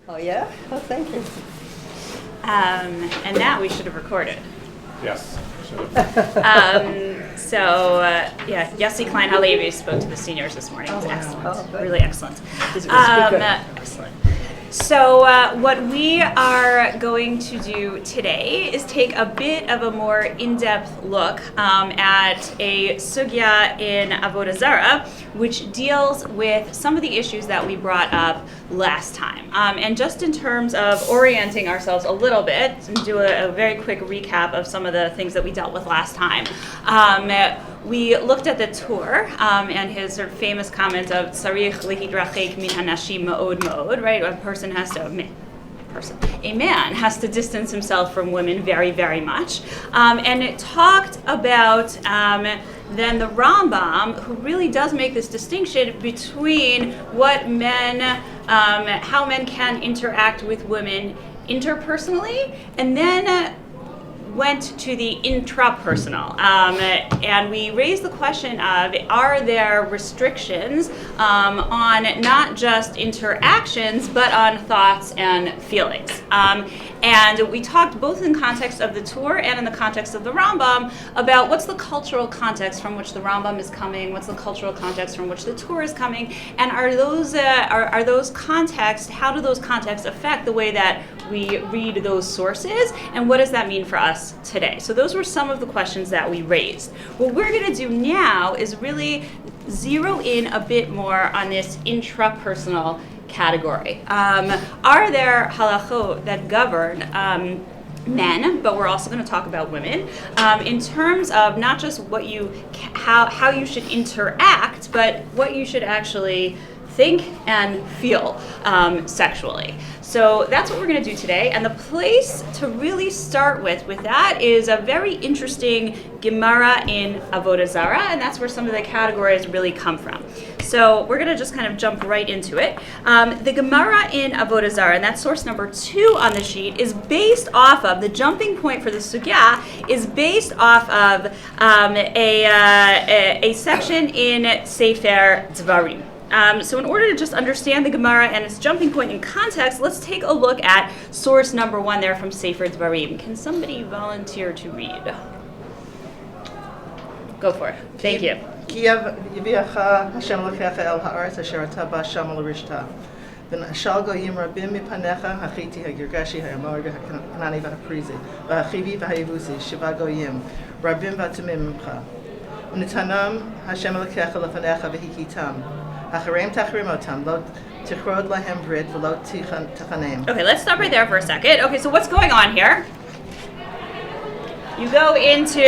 Oh, yeah? Oh, thank you. And that we should have recorded. Yes. Yossi Klein Halevi spoke to the seniors this morning. It was excellent. Oh, good. Really excellent. This was good. Excellent. So what we are going to do today is take a bit of a more in-depth look at a sugya in Avodah Zarah, which deals with some of the issues that we brought up last time. And just in terms of orienting ourselves a little bit, and do a very quick recap of some of the things that we dealt with last time. We looked at the Tur and his sort of famous comment of "Tzarich lihidrachek min hanashim ma'od ma'od," right? A man has to distance himself from women very, very much. And it talked about then the Rambam, who really does make this distinction between what men, how men can interact with women interpersonally, and then went to the intrapersonal, and we raised the question of, are there restrictions on not just interactions, but on thoughts and feelings? And we talked both in context of the Tur and in the context of the Rambam about what's the cultural context from which the Rambam is coming, what's the cultural context from which the Tur is coming, and are those contexts, how do those contexts affect the way that we read those sources, and what does that mean for us today? So those were some of the questions that we raised. What we're going to do now is really zero in a bit more on this intrapersonal category. Are there halachot that govern men, but we're also going to talk about women, in terms of not just what how you should interact, but what you should actually think and feel sexually. So that's what we're going to do today, and the place to really start with that is a very interesting Gemara in Avodah Zarah, and that's where some of the categories really come from. So we're going to just kind of jump right into it. The Gemara in Avodah Zarah, and that's source number 2 on the sheet, is based off of, the jumping point for the sugya is based off of a section in Sefer Dvarim. So in order to just understand the Gemara and its jumping point in context, let's take a look at source number 1 there from Sefer Dvarim. Can somebody volunteer to read? Go for it. Thank you. כי יביאך השם אלוקיך אל הארץ אשר אתה בא שמה לרשתה. ונשל גויים רבים מפניך, החיתי, הגרגשי, האמורי, הכנעני והפריזי, והחיבי והיבוסי, 7 גויים, רבים ואטומים ממך. ונתנם השם אלוקיך לפניך והכיתם. אחריהם תחרים אותם, לא תכרות להם ברית ולא תחנם. Okay, let's stop right there for a second. Okay, so what's going on here? You go into,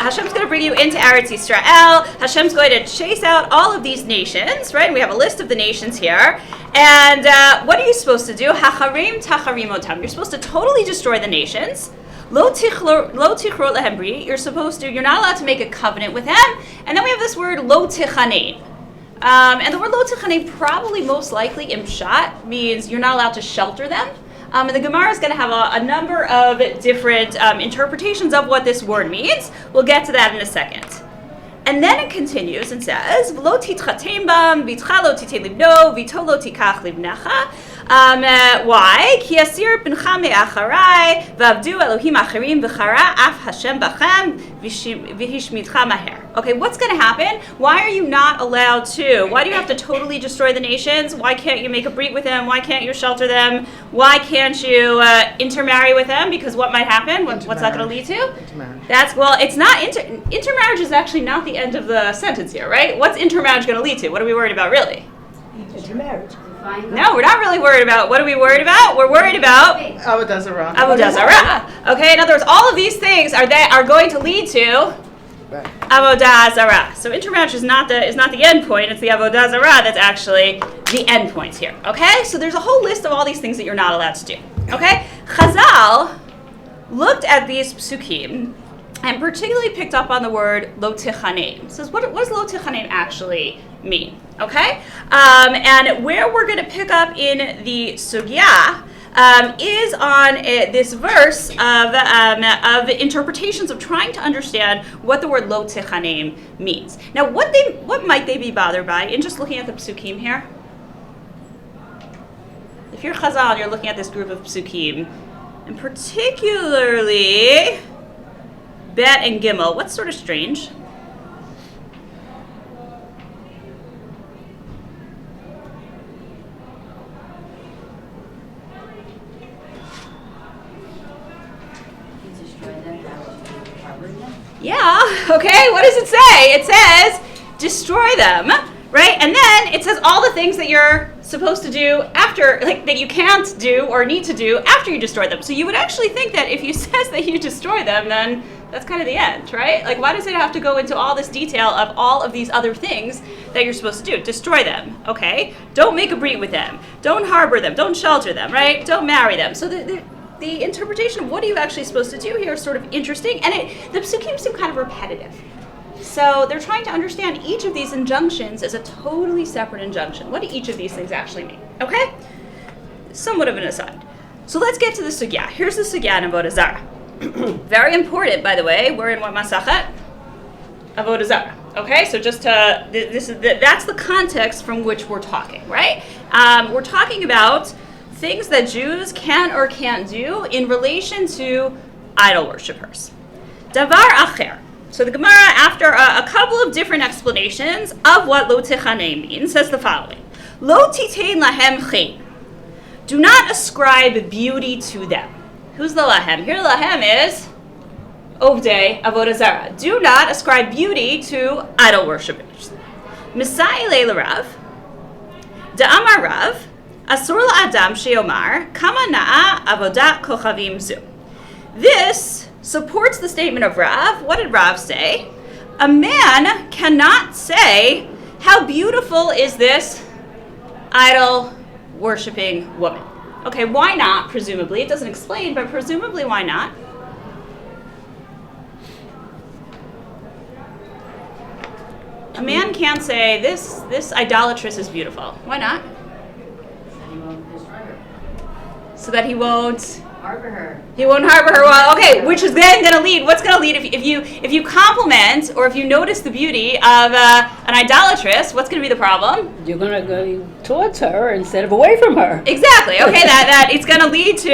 Hashem's going to bring you into Eretz Yisrael. Hashem's going to chase out all of these nations, right? And we have a list of the nations here. And what are you supposed to do? Hacharim tacharim otam. You're supposed to totally destroy the nations. Lo tichrot lehem brit. You're not allowed to make a covenant with them. And then we have this word lo tichanein. And the word lo tichanein probably most likely in Pshat means you're not allowed to shelter them. And the Gemara is going to have a number of different interpretations of what this word means. We'll get to that in a second. And then it continues and says, "V'lo titchatem bam, v'itcha lo titein libno, v'ito lo tikach libnecha." Why? Ki asir bincha me'acharai, v'avdu Elohim acharim, v'chara af Hashem bachem, v'hishmitcha maher. Okay, what's going to happen? Why are you not allowed to? Why do you have to totally destroy the nations? Why can't you make a brit with them? Why can't you shelter them? Why can't you intermarry with them? Because what might happen? What's that going to lead to? Intermarriage. It's not, intermarriage is actually not the end of the sentence here, right? What's intermarriage going to lead to? What are we worried about, really? Intermarriage. No, we're not really worried about. What are we worried about? We're worried about Avodah Zarah. Avodah Zarah. Okay, in other words, all of these things are going to lead to Avodah Zarah. So intermarriage is not the end point. It's the Avodah Zarah that's actually the end point here. Okay, so there's a whole list of all these things that you're not allowed to do. Okay, Chazal looked at these psukim and particularly picked up on the word lo tichaneim. It says, what does lo tichaneim actually mean? Okay, and where we're going to pick up in the sugya is on this verse of interpretations of trying to understand what the word lo tichaneim means. Now, what might they be bothered by in just looking at the psukim here? if you're Chazal and you're looking at this group of psukim, and particularly Bet and Gimel, what's sort of strange? Yeah, okay, what does it say? It says, destroy them, right? And then it says all the things that you're supposed to do after, like, that you can't do or need to do after you destroy them. So you would actually think that if you says that you destroy them, then that's kind of the end, right? Like, why does it have to go into all this detail of all of these other things that you're supposed to do? Destroy them, okay? Don't make a brit with them. Don't harbor them. Don't shelter them, right? Don't marry them. So the interpretation of what are you actually supposed to do here is sort of interesting, and the psukim seem kind of repetitive. So they're trying to understand each of these injunctions as a totally separate injunction. What do each of these things actually mean? Okay? Somewhat of an aside. So let's get to the sugya. Here's the sugya in Avodah Zarah. Very important, by the way. We're in what masachet? Avodah Zarah. Okay, so just to that's the context from which we're talking, right? We're talking about things that Jews can or can't do in relation to idol worshippers. Davar acher. So the Gemara, after a couple of different explanations of what lo tichanem means, says the following: Lo titein lahem chen. Do not ascribe beauty to them. Who's the lahem? Here the lahem is Ovdei Avodah Zarah. Do not ascribe beauty to idol worshippers. Misai le Rav. Da'amar Rav. Asur la'adam she'omar kama na'a avodat kochavim zu. This supports the statement of Rav. What did Rav say? A man cannot say, how beautiful is this idol worshipping woman? Okay, why not, presumably? It doesn't explain, but presumably why not? A man can't say, this idolatress is beautiful. Why not? So that he won't harbor her. He won't harbor her. Well, okay, which is then going to lead. What's going to lead if you compliment or if you notice the beauty of an idolatress? What's going to be the problem? You're going to go towards her instead of away from her. Exactly. Okay, that it's going to lead to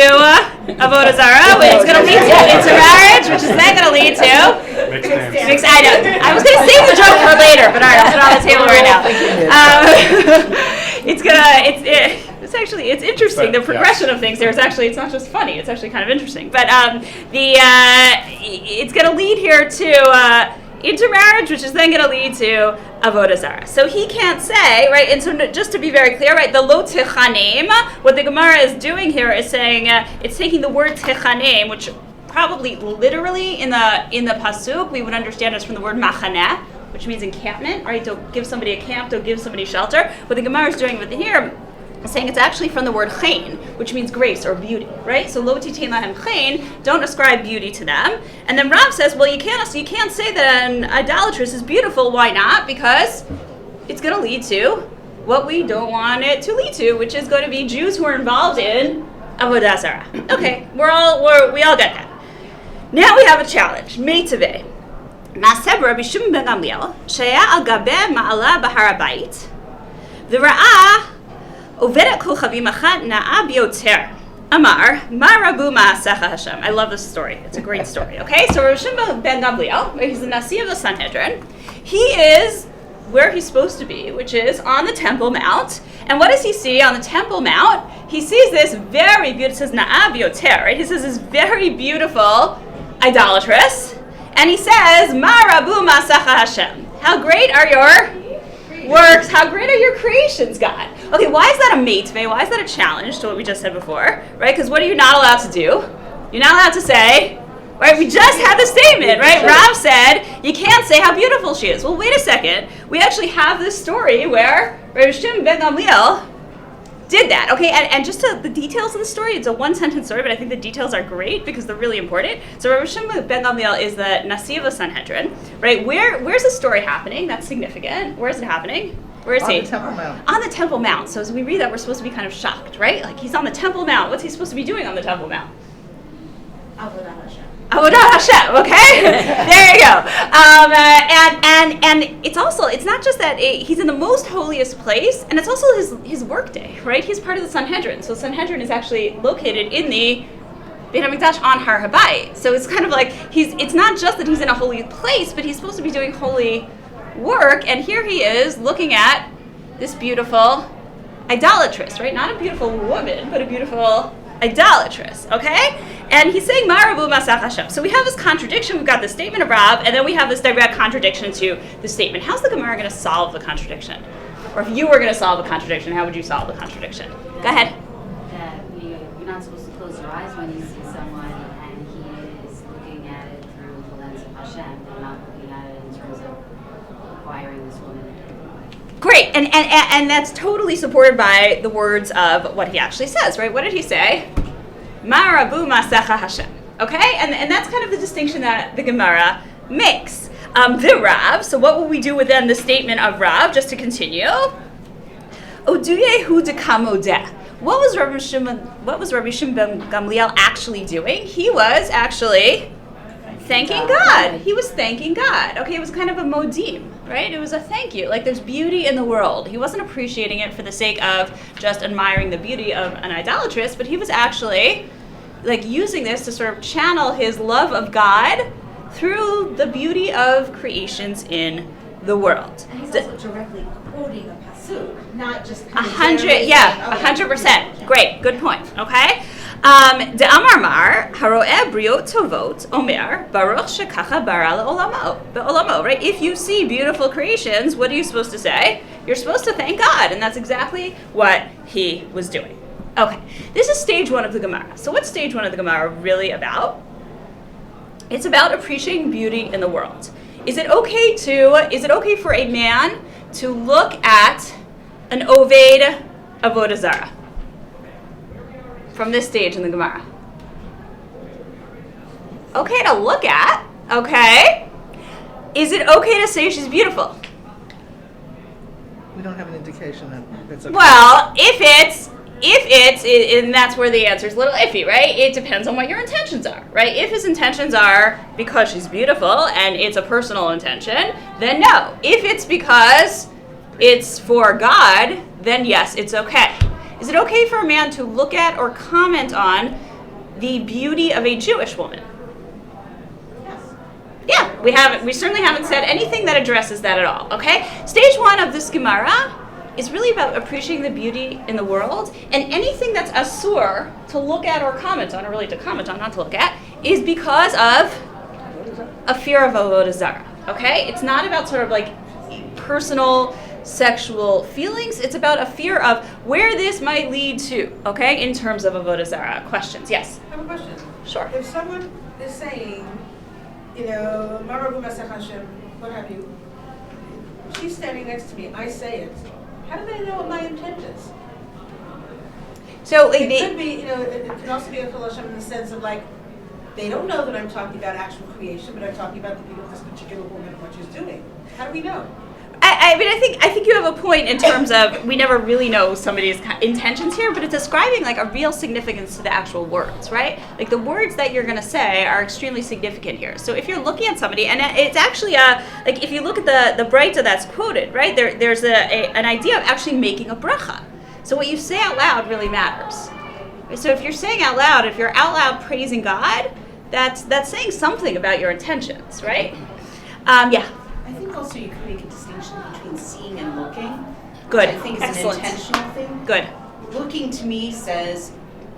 avodah zarah. It's going to lead to intermarriage, which is then going to lead to mixed. I know. I was going to save the joke for later, but all right, I'll put it on the table right now. It's interesting. The progression of things there is actually, it's not just funny, it's actually kind of interesting. But it's going to lead here to intermarriage, which is then going to lead to avodah zarah. So he can't say, right, and so just to be very clear, right, the lo techanem, what the Gemara is doing here is saying, it's taking the word techanem, which probably literally in the pasuk, we would understand as from the word machaneh, which means encampment, right? Don't give somebody a camp, don't give somebody shelter. What the Gemara is doing with here, saying it's actually from the word chen, which means grace or beauty, right? So lo titein lahem chen, don't ascribe beauty to them. And then Rav says, well, you can't say that an idolatress is beautiful. Why not? Because it's going to lead to what we don't want it to lead to, which is going to be Jews who are involved in avodah zarah. Okay, we all get that. Now we have a challenge. Meitaveh. Naseb Rabbi Shimon ben Gamliel, shaya al gabeh ma'ala b'har habayit, v'ra'ah Ovedet kochavim achat na'a bioter. Amar, ma rabu ma'asecha Hashem. I love this story. It's a great story. Okay, so Rabbi Shimon ben Gamliel, he's the Nasi of the Sanhedrin. He is where he's supposed to be, which is on the Temple Mount. And what does he see on the Temple Mount? He sees this very beautiful, it says na'a bioter, right? He says this very beautiful idolatress. And he says, ma rabu ma'asecha Hashem. How great are your works, how great are your creations, God? Okay, why is that a meitveh? Why is that a challenge to what we just said before? Right? Because what are you not allowed to do? You're not allowed to say, right? We just had the statement, right? Rav said, you can't say how beautiful she is. Well, wait a second. We actually have this story where Rabbi Shimon ben Gamliel did that, okay? And just to the details of the story, it's a one-sentence story, but I think the details are great because they're really important. So Rabbi Shimon ben Gamliel is the Nasi of the Sanhedrin, right? Where's the story happening? That's significant. Where is it happening? Where is he? On the Temple Mount. On the Temple Mount. So as we read that, we're supposed to be kind of shocked, right? Like, he's on the Temple Mount. What's he supposed to be doing on the Temple Mount? Avodah Hashem. Avodat Hashem, okay? There you go. And it's not just that he's in the most holiest place, and it's also his work day, right? He's part of the Sanhedrin. So Sanhedrin is actually located in the Beit HaMikdash on Har HaBayit. So it's kind of like it's not just that he's in a holy place, but he's supposed to be doing holy work, and here he is looking at this beautiful idolatress, right? Not a beautiful woman, but a beautiful idolatress, okay? And he's saying Marabu Masach Hashem. So we have this contradiction. We've got the statement of Rab, and then we have this direct contradiction to the statement. How's the Gemara going to solve the contradiction? Or if you were going to solve the contradiction, how would you solve the contradiction? Go ahead. That you're not supposed to close your eyes when you see someone and he is looking at it through the lens of Hashem and not looking at it in terms of acquiring this woman. Great, and that's totally supported by the words of what he actually says, right? What did he say? Marabu Masecha Hashem. Okay, and that's kind of the distinction that the Gemara makes. The Rav. So what will we do with then the statement of Rav? Just to continue. Oduyehu dekamodeh. What was Rabbi Shimon ben Gamliel actually doing? He was actually thanking God. He was thanking God. Okay, it was kind of a modim, right? It was a thank you. Like there's beauty in the world. He wasn't appreciating it for the sake of just admiring the beauty of an idolatress, but he was actually like using this to sort of channel his love of God through the beauty of creations in the world. And he's also directly quoting a pasuk, not just 100%. Great, good point. Okay. De Amar Mar Haroeh Briot Tovot Omer Baruch Shekacha Bara Le'olamo. Right? If you see beautiful creations, what are you supposed to say? You're supposed to thank God, and that's exactly what he was doing. Okay, this is stage one of the Gemara. So what's stage one of the Gemara really about? It's about appreciating beauty in the world. Is it okay for a man to look at an Oved Avodah Zarah? From this stage in the Gemara. Okay to look at, okay. Is it okay to say she's beautiful? We don't have an indication that it's okay. Well, if it's, and that's where the answer is a little iffy, right? It depends on what your intentions are, right? If his intentions are because she's beautiful and it's a personal intention, then no. If it's because it's for God, then yes, it's okay. Is it okay for a man to look at or comment on the beauty of a Jewish woman? Yes. Yeah, we certainly haven't said anything that addresses that at all, okay? Stage one of this Gemara is really about appreciating the beauty in the world, and anything that's asur to look at or comment on, or really to comment on, not to look at, is because of a fear of avodah zarah, okay? It's not about sort of like personal sexual feelings. It's about a fear of where this might lead to, okay, in terms of avodah zarah. Questions? Yes? I have a question. Sure. If someone is saying, Marabu Masach Hashem, what have you, she's standing next to me, I say it, how do they know what my intent is? So it could be, it can also be a Hashem in the sense of like, they don't know that I'm talking about actual creation, but I'm talking about the beauty of this particular woman and what she's doing. How do we know? I mean, I think you have a point in terms of we never really know somebody's intentions here, but it's ascribing like a real significance to the actual words, right? Like the words that you're going to say are extremely significant here. So if you're looking at somebody, and it's actually like if you look at the Breita that's quoted, right? There's an idea of actually making a bracha. So what you say out loud really matters. So if you're saying out loud, if you're out loud praising God, that's saying something about your intentions, right? Yeah. I think also you can make a distinction between seeing and looking. Good. I think it's Excellent. an intentional thing. Good. Looking to me says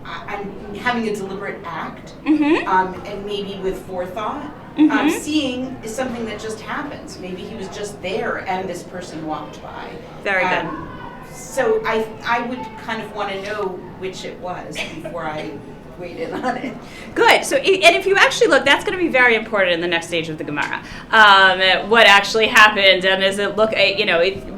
I'm having a deliberate act, Mm-hmm. and maybe with forethought. Mm-hmm. Seeing is something that just happens. Maybe he was just there and this person walked by. Very good. So I would kind of want to know which it was before I weighed in on it. Good. So, and if you actually look, that's going to be very important in the next stage of the Gemara. What actually happened, and is it look,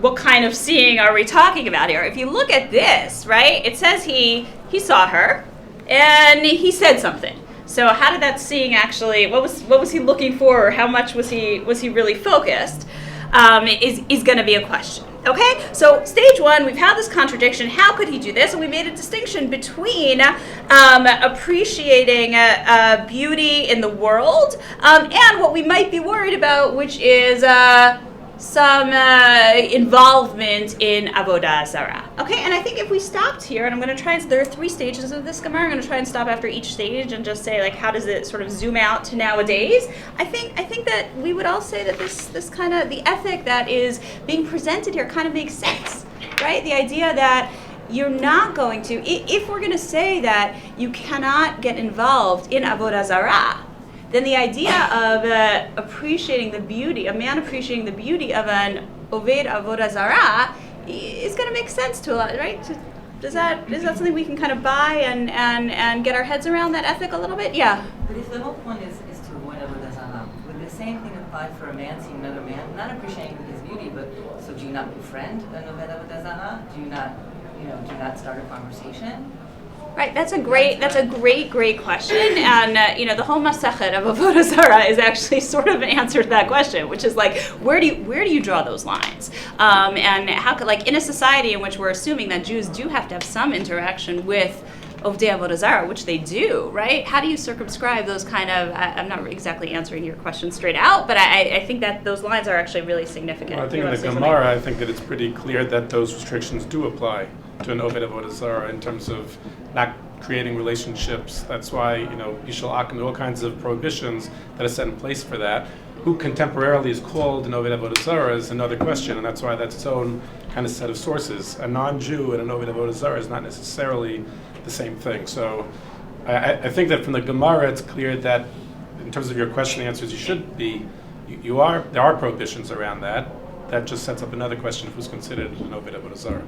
what kind of seeing are we talking about here? If you look at this, right, it says he saw her, and he said something. So, how did that seeing actually? What was he looking for, or how much was he really focused? is going to be a question. Okay, so stage one, we've had this contradiction. How could he do this? And we made a distinction between appreciating beauty in the world and what we might be worried about, which is some involvement in avodah zarah. Okay, and I think if we stopped here, and I'm going to try, there are 3 stages of this Gemara. I'm going to try and stop after each stage and just say, like, how does it sort of zoom out to nowadays? I think that we would all say that this kind of, the ethic that is being presented here kind of makes sense, right? The idea that you're not going to, if we're going to say that you cannot get involved in avodah zarah, then the idea of appreciating the beauty, a man appreciating the beauty of an oved avodah zarah, is going to make sense to a lot, right? Is that something we can kind of buy and get our heads around, that ethic a little bit? Yeah. But if the whole point is to avoid avodah zarah, would the same thing apply for a man seeing another man, not appreciating his beauty, but so do you not befriend an oved avodah zarah? Do you not start a conversation? Right, that's a great question, and the whole Masechet of Avodah Zarah is actually sort of an answer to that question, which is like, where do you draw those lines, and how could, like, in a society in which we're assuming that Jews do have to have some interaction with Ovdei Avodah Zarah, which they do, right? How do you circumscribe those kind of? I'm not exactly answering your question straight out, but I think that those lines are actually really significant. Well, I think in the Gemara, I think that it's pretty clear that those restrictions do apply to an Oved Avodah Zarah in terms of not creating relationships. That's why, Yishal Akim, all kinds of prohibitions that are set in place for that. Who contemporarily is called an Oved Avodah Zarah is another question, and that's why that's its own kind of set of sources. A non-Jew and an Oved Avodah Zarah is not necessarily the same thing. So I think that from the Gemara, it's clear that in terms of your question, the answer is you should be, there are prohibitions around that. That just sets up another question of who's considered an Oved Avodah Zarah.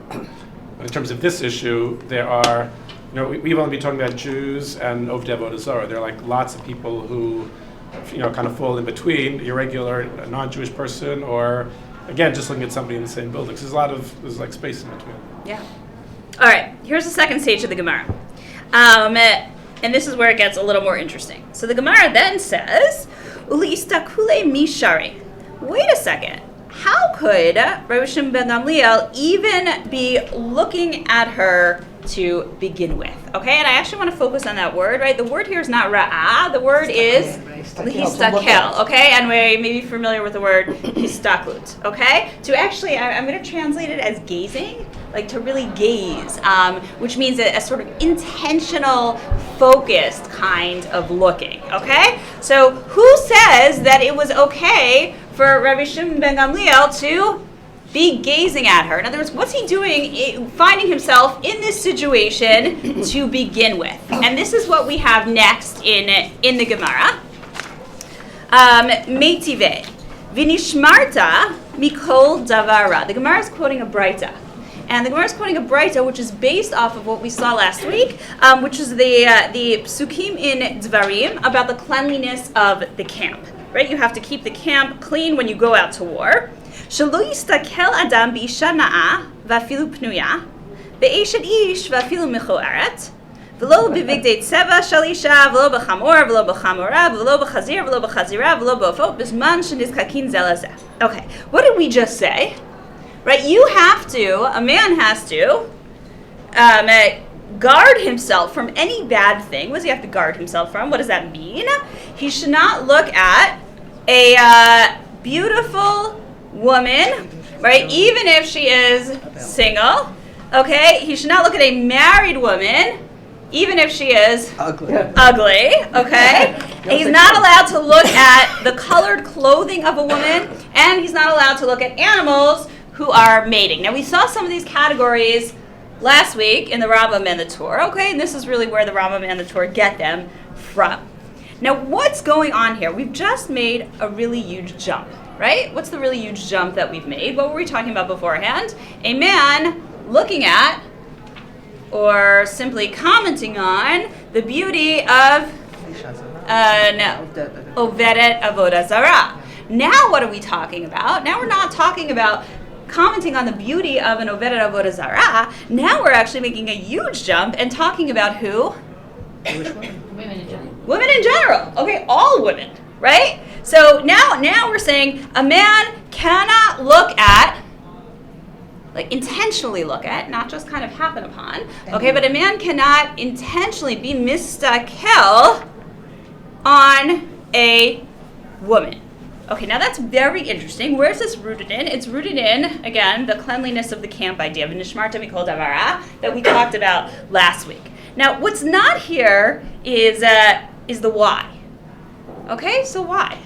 But in terms of this issue, there are, we've only been talking about Jews and Ovdei Avodah Zarah. There are like lots of people who, kind of fall in between, irregular, non-Jewish person, or again, just looking at somebody in the same building. So there's like space in between. Yeah. All right, here's the second stage of the Gemara. And this is where it gets a little more interesting. So the Gemara then says, Uli istakule mishari. Wait a second. How could Rabbi Shimon ben Gamliel even be looking at her to begin with? Okay, and I actually want to focus on that word, right? The word here is not ra'ah, the word is histakel, okay? And we may be familiar with the word histaklut, okay? To actually, I'm going to translate it as gazing, like to really gaze, which means a sort of intentional, focused kind of looking, okay? So who says that it was okay for Rabbi Shimon ben Gamliel to be gazing at her? In other words, what's he doing, finding himself in this situation to begin with? And this is what we have next in the Gemara. Meitive, v'nishmarta mikol davara. The Gemara is quoting a Braita. And the Gemara is quoting a Braita, which is based off of what we saw last week, which is the psukim in Dvarim about the cleanliness of the camp. Right? You have to keep the camp clean when you go out to war. Shelo yistakel adam b'isha na'a v'afilu pnuya be'eshet ish v'afilu mecho'eret v'lo b'vigdei tzeva shel isha v'lo b'chamor v'lo b'chamora v'lo b'chazir v'lo b'chazira v'lo b'ofot b'zman shenizkakin zel hazeh. Okay, what did we just say? Right? A man has to guard himself from any bad thing. What does he have to guard himself from? What does that mean? He should not look at a beautiful woman, right? Even if she is single, okay? He should not look at a married woman, even if she is ugly, okay? He's not allowed to look at the colored clothing of a woman, and he's not allowed to look at animals who are mating. Now, we saw some of these categories last week in the Rambam and the Torah, okay? And this is really where the Rambam and the Torah get them from. Now, what's going on here? We've just made a really huge jump, right? What's the really huge jump that we've made? What were we talking about beforehand? A man looking at, or simply commenting on, the beauty of, Overet Avodah Zarah. Now what are we talking about? Now we're not talking about commenting on the beauty of an Overet Avodah Zarah. Now we're actually making a huge jump and talking about who? Women in general. Women in general. Okay, all women, right? So now we're saying a man cannot look at, like intentionally look at, not just kind of happen upon, okay, but a man cannot intentionally be mistakel on a woman. Okay, now that's very interesting. Where is this rooted in? It's rooted in, again, the cleanliness of the camp idea of nishmarta mikol davara that we talked about last week. Now, what's not here is the why. Okay, so why?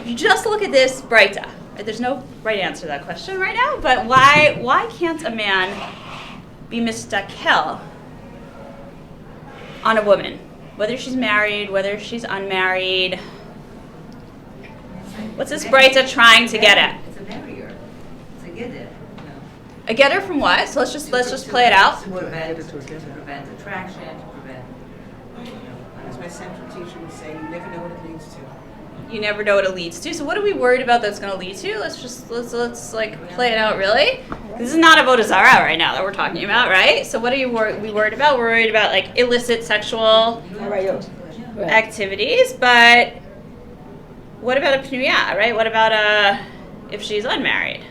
If you just look at this breita, right, there's no right answer to that question right now, but why can't a man be mistakel on a woman? Whether she's married, whether she's unmarried. What's this breita trying to get at? It's a barrier. It's a getter. A getter from what? So let's just play it out. To prevent attraction, to prevent. As my central teacher would say, you never know what it leads to. You never know what it leads to. So what are we worried about that's going to lead to? Let's like play it out really. This is not avodah zarah right now that we're talking about, right? So what are we worried about? We're worried about like illicit sexual activities, but what about a pneuya, right? What about if she's unmarried?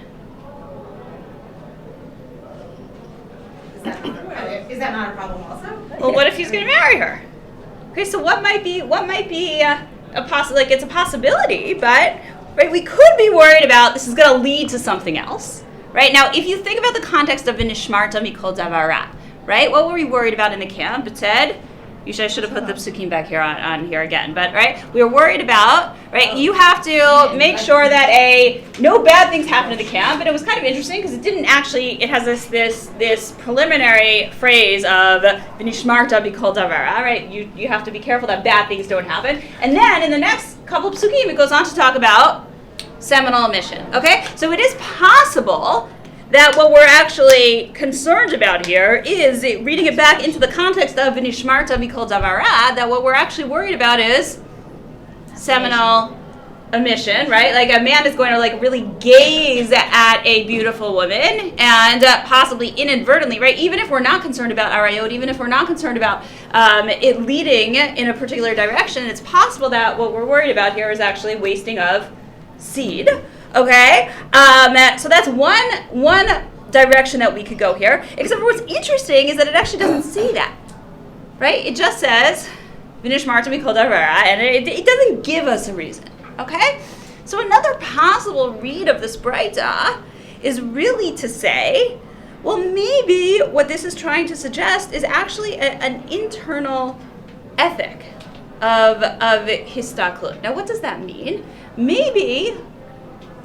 Is that not a problem also? Well, what if he's going to marry her? Okay, so what might be it's a possibility, but right, we could be worried about this is going to lead to something else, right? Now, if you think about the context of v'nishmarta mikol davara, right? What were we worried about in the camp? It said, I should have put the psukim back here on here again, but right, we were worried about, right? You have to make sure that no bad things happen in the camp, and it was kind of interesting because it has this preliminary phrase of v'nishmarta b'kol davara, right? You have to be careful that bad things don't happen, and then in the next couple of psukim it goes on to talk about seminal emission. Okay, so it is possible that what we're actually concerned about here is, reading it back into the context of v'nishmarta mikol davara, that what we're actually worried about is seminal emission, right? Like a man is going to like really gaze at a beautiful woman and possibly inadvertently, right? Even if we're not concerned about arayot, even if we're not concerned about it leading in a particular direction, it's possible that what we're worried about here is actually wasting of seed. Okay, so that's one direction that we could go here. Except for what's interesting is that it actually doesn't say that, right? It just says v'nishmarta mikol davara, and it doesn't give us a reason. Okay, so another possible read of this breita is really to say, well, maybe what this is trying to suggest is actually an internal ethic of histaklut. Now, what does that mean? Maybe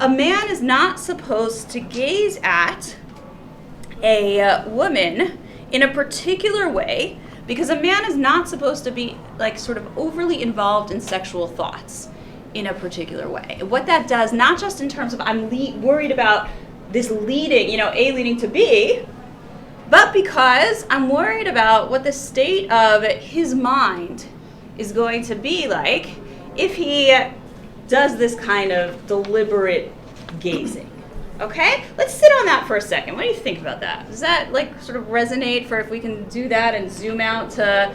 a man is not supposed to gaze at a woman in a particular way because a man is not supposed to be like sort of overly involved in sexual thoughts in a particular way. And what that does, not just in terms of I'm worried about this leading, A leading to B, but because I'm worried about what the state of his mind is going to be like if he does this kind of deliberate gazing. Okay? Let's sit on that for a second. What do you think about that? Does that like sort of resonate for if we can do that and zoom out to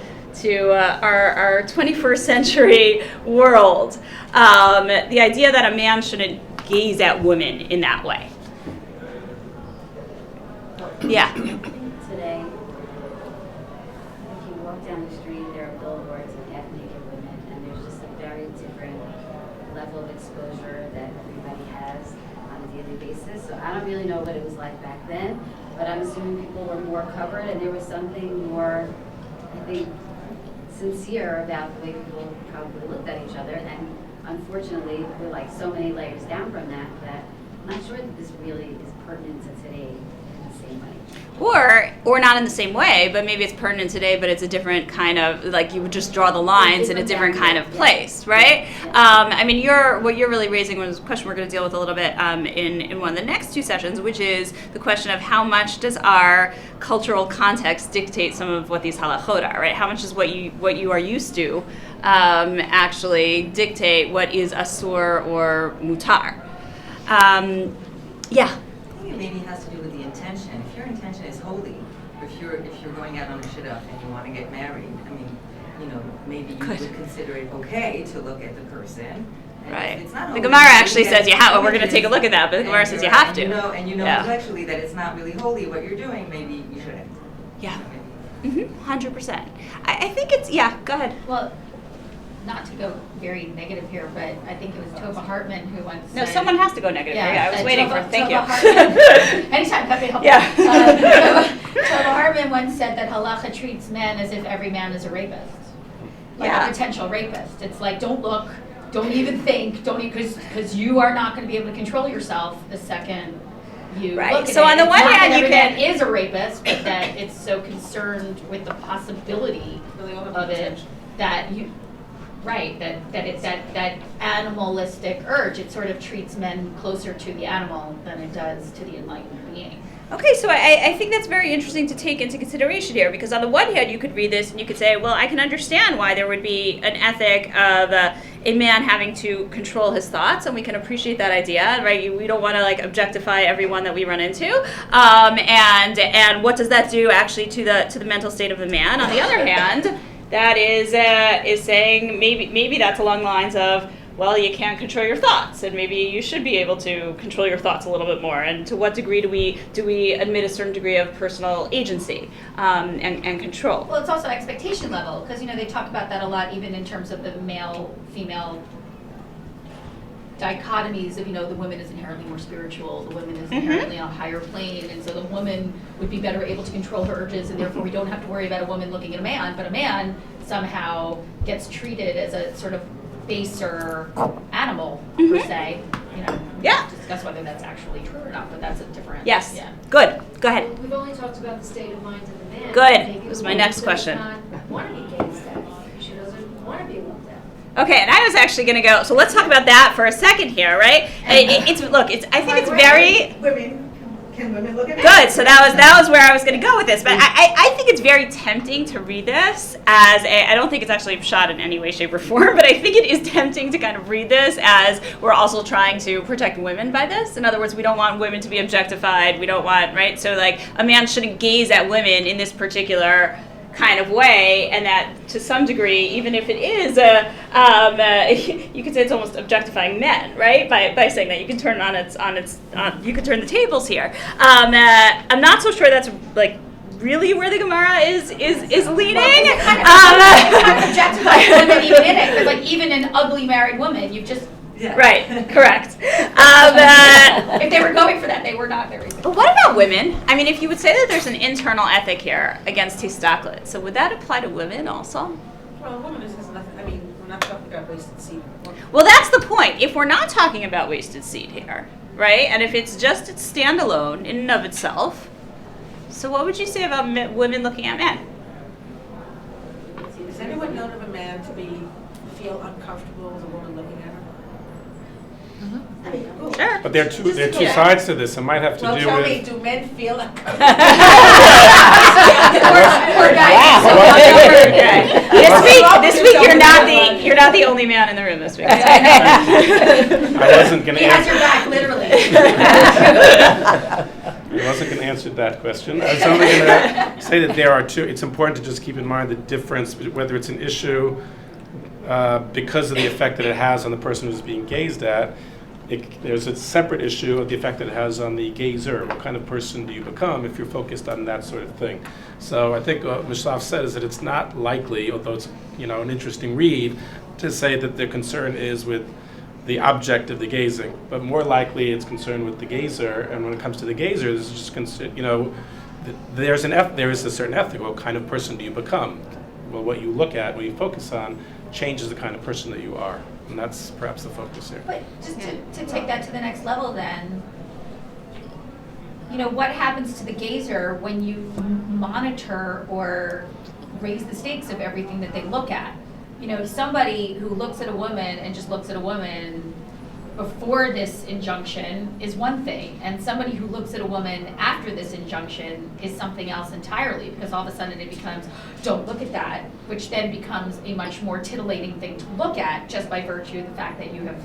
our 21st century world? The idea that a man shouldn't gaze at women in that way. Yeah. Today, if you walk down the street, there are billboards of half-naked women, and there's just a very different level of exposure that everybody has on a daily basis. So I don't really know what it was like back then, but I'm assuming people were more covered, and there was something more, I think, sincere about the way people probably looked at each other. And unfortunately, we're like so many layers down from that I'm not sure that this really is pertinent to today in the same way. Or not in the same way, but maybe it's pertinent today, but it's a different kind of, like you would just draw the lines in a different kind of place, right? I mean, what you're really raising was a question we're going to deal with a little bit in one of the next two sessions, which is the question of how much does our cultural context dictate some of what these halachot are, right? How much does what you are used to actually dictate what is asur or mutar? Yeah. I think it maybe has to do with the intention. If your intention is holy, if you're going out on a shidduch and you want to get married, I mean, maybe you Good. would consider it okay to look at the person. And Right. if it's not The always, Gemara actually then says you have. We're going to images, take a look at that, but the Gemara and says you're- you have to. And you know Yeah. intellectually that it's not really holy what you're doing. Maybe you shouldn't. Yeah. Maybe. 100%. I think it's go ahead. Well, not to go very negative here, but I think it was Tova Hartman who once No, said, someone has to go negative. I was waiting for. Thank you. Hartman, anytime, happy to help. Yeah. Tova Hartman once said that halacha treats men as if every man is a rapist, like Yeah. a potential rapist. It's like, don't look, don't even think, because you are not going to be able to control yourself the second you Right. look at So it. on the It's one not hand, that you every man can- is a rapist, but that it's so concerned with the possibility of it that you. Right, that it's that animalistic urge. It sort of treats men closer to the animal than it does to the enlightened being. Okay, so I think that's very interesting to take into consideration here, because on the one hand, you could read this and you could say, well, I can understand why there would be an ethic of a man having to control his thoughts, and we can appreciate that idea, right? We don't want to like objectify everyone that we run into, and what does that do actually to the mental state of the man? On the other hand, that is saying maybe that's along the lines of, well, you can't control your thoughts, and maybe you should be able to control your thoughts a little bit more. And to what degree do we admit a certain degree of personal agency and control? Well, it's also expectation level, because they talk about that a lot, even in terms of the male-female dichotomies of, the woman is inherently more spiritual, the woman is inherently on a higher plane, and so the woman would be better able to control her urges, and therefore we don't have to worry about a woman looking at a man, but a man somehow gets treated as a sort of baser animal, per se. Yeah. Discuss whether that's actually true or not, but that's a different. Yes. Yeah. Good. Go ahead. We've only talked about the state of mind of the man. Good. Maybe That was the my woman next does question. not want to be gazed at. She doesn't want to be looked at. Okay, and I was actually going to go. So let's talk about that for a second here, right? I think it's very. Can women look at me? Good. So that was where I was going to go with this, but I think it's very tempting to read this as I don't think it's actually shot in any way, shape, or form, but I think it is tempting to kind of read this as we're also trying to protect women by this. In other words, we don't want women to be objectified. We don't want, right? So like a man shouldn't gaze at women in this particular kind of way, and that to some degree, even if it is you could say it's almost objectifying men, right? By saying that you can turn you could turn the tables here. I'm not so sure that's like really where the Gemara is leaning. Kind of objectifying women even in it, because like even an ugly married woman, you've just. Yeah. Right, correct. If they were going for that, they were not very good. But what about women? I mean, if you would say that there's an internal ethic here against histaklit, so would that apply to women also? Well, a woman has nothing, we're not talking about wasted seed. Well, that's the point. If we're not talking about wasted seed here, right, and if it's just it's standalone in and of itself, so what would you say about women looking at men? Has anyone known of a man to feel uncomfortable with a woman looking at him? Sure. But there are two sides to this. It might have to Well, do tell me, with. do men feel uncomfortable? Poor guy. This week you're not the only man in the room this week. I wasn't going He to has your answer. back, literally. I wasn't going to answer that question. I was only going to say that there are two. It's important to just keep in mind the difference, whether it's an issue because of the effect that it has on the person who's being gazed at. There's a separate issue of the effect that it has on the gazer. What kind of person do you become if you're focused on that sort of thing? So I think what Schlaff said is that it's not likely, although it's an interesting read, to say that their concern is with the object of the gazing, but more likely it's concerned with the gazer. And when it comes to the gazer, there's just there is a certain ethic. What kind of person do you become? Well, what you look at, what you focus on, changes the kind of person that you are. And that's perhaps the focus here. But just to take that to the next level then, what happens to the gazer when you monitor or raise the stakes of everything that they look at? Somebody who looks at a woman and just looks at a woman before this injunction is one thing, and somebody who looks at a woman after this injunction is something else entirely, because all of a sudden it becomes, don't look at that, which then becomes a much more titillating thing to look at just by virtue of the fact that you have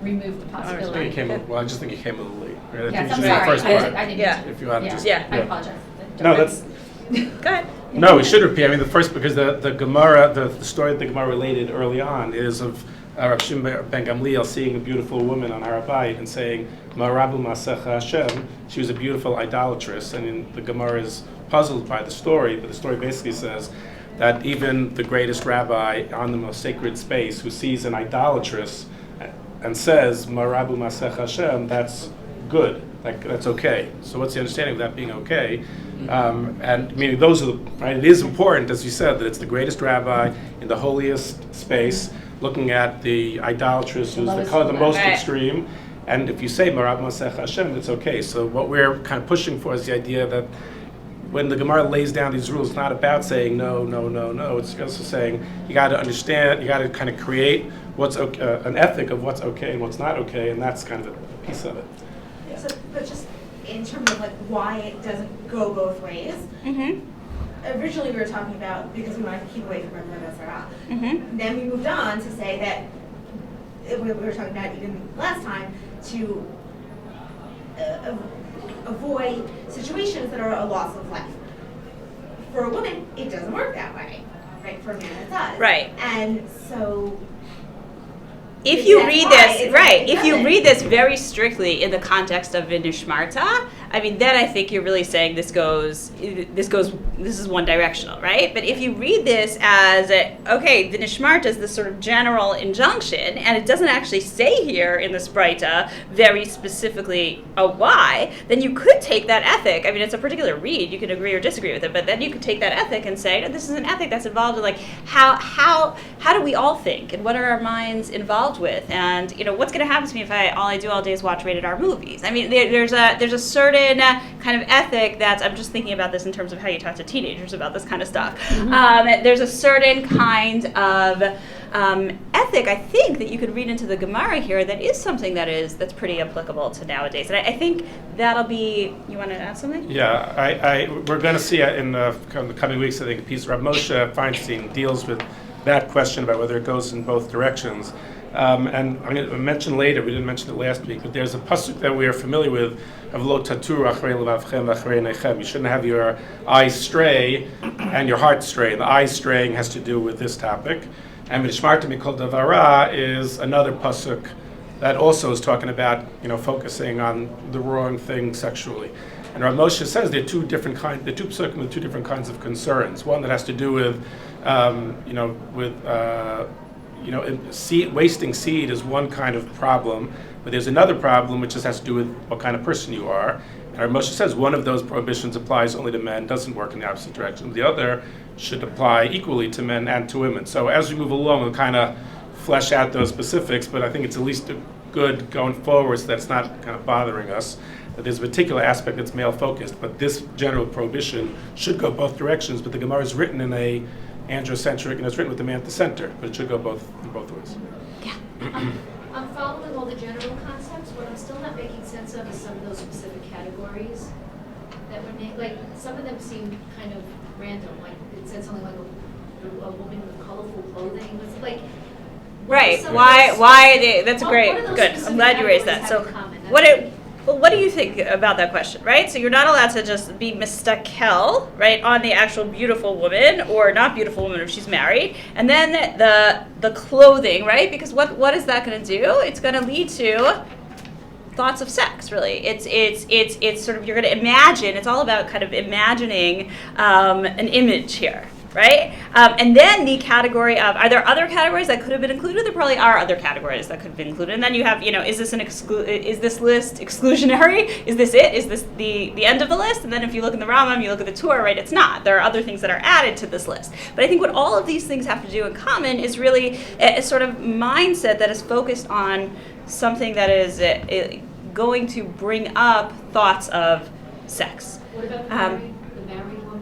removed the I possibility. just think you came a little late. Right? I Yes, think I'm you said the sorry. first part. I didn't. Yeah. If you want to just. I apologize. No, that's. Go ahead. No, we should repeat. I mean, the first, because the Gemara, the story that the Gemara related early on is of Rav Shimon ben Gamliel seeing a beautiful woman on Rabbi and saying, Marabu Masecha Hashem, she was a beautiful idolatress. And the Gemara is puzzled by the story, but the story basically says that even the greatest rabbi on the most sacred space who sees an idolatress and says, Marabu Masecha Hashem, that's good, that's okay. So what's the understanding of that being okay? And meaning those are right. It is important, as you said, that it's the greatest rabbi in the holiest space, looking at the idolatress who's the most extreme. And if you say Marab Masech Hashem, it's okay. So what we're kind of pushing for is the idea that when the Gemara lays down these rules, it's not about saying no. It's also saying you got to understand, you got to kind of create what's okay, an ethic of what's okay and what's not okay, and that's kind of a piece of it. Yeah. So, but just in terms of why it doesn't go both ways. Originally we were talking about because we wanted to keep away from Avodah Zarah. Then we moved on to say that we were talking about even last time to avoid situations that are a loss of life. For a woman, it doesn't work that way, right? For a man, it does. Right. And so, if you read this, right, if you read this very strictly in the context of Vinishmarta, I mean, then I think you're really saying this is one directional, right? But if you read this as, okay, Vinishmarta is this sort of general injunction, and it doesn't actually say here in the Spraita very specifically a why, then you could take that ethic. I mean, it's a particular read, you can agree or disagree with it, but then you could take that ethic and say, no, this is an ethic that's involved in how do we all think, and what are our minds involved with, and what's going to happen to me if all I do all day is watch rated R movies? I mean, there's a certain kind of ethic that's, I'm just thinking about this in terms of how you talk to teenagers about this kind of stuff. There's a certain kind of ethic, I think, that you could read into the Gemara here that is something that's pretty applicable to nowadays. And I think that'll be, you want to add something? Yeah, we're going to see in the coming weeks, I think, a piece Rav Moshe Feinstein deals with that question about whether it goes in both directions. And I'm going to mention later, we didn't mention it last week, but there's a pasuk that we are familiar with of Lo Tatur Achrei Levavchem V'Achrei Nechem. You shouldn't have your eyes stray and your heart stray. The eyes straying has to do with this topic. And V'Nishmarta Mikol Davara is another pasuk that also is talking about, focusing on the wrong thing sexually. And Rav Moshe says there are two pasukim with two different kinds of concerns. One that has to do with, wasting seed is one kind of problem, but there's another problem which just has to do with what kind of person you are. And Rav Moshe says one of those prohibitions applies only to men, doesn't work in the opposite direction. The other should apply equally to men and to women. So as we move along, we'll kind of flesh out those specifics, but I think it's at least good going forward so that's not kind of bothering us. That there's a particular aspect that's male-focused, but this general prohibition should go both directions, but the Gemara is written in a androcentric, and it's written with the man at the center, but it should go both ways. Yeah. I'm following all the general concepts. What I'm still not making sense of is some of those specific categories that were named. Like, some of them seem kind of random. Like, it said something like a woman with colorful clothing. It's like, right. Why are they? That's great. Good. I'm glad you raised that. So, what do you think about that question, right? So you're not allowed to just be mistakel, right, on the actual beautiful woman or not beautiful woman if she's married, and then the clothing, right? Because what is that going to do? It's going to lead to thoughts of sex, really. It's sort of, you're going to imagine. It's all about kind of imagining an image here. Right? And then the category of, are there other categories that could have been included? There probably are other categories that could have been included. And then you have, is this is this list exclusionary? Is this it? Is this the end of the list? And then if you look in the Rambam, you look at the Torah, right? It's not. There are other things that are added to this list. But I think what all of these things have to do in common is really a sort of mindset that is focused on something that is going to bring up thoughts of sex. What about the married woman?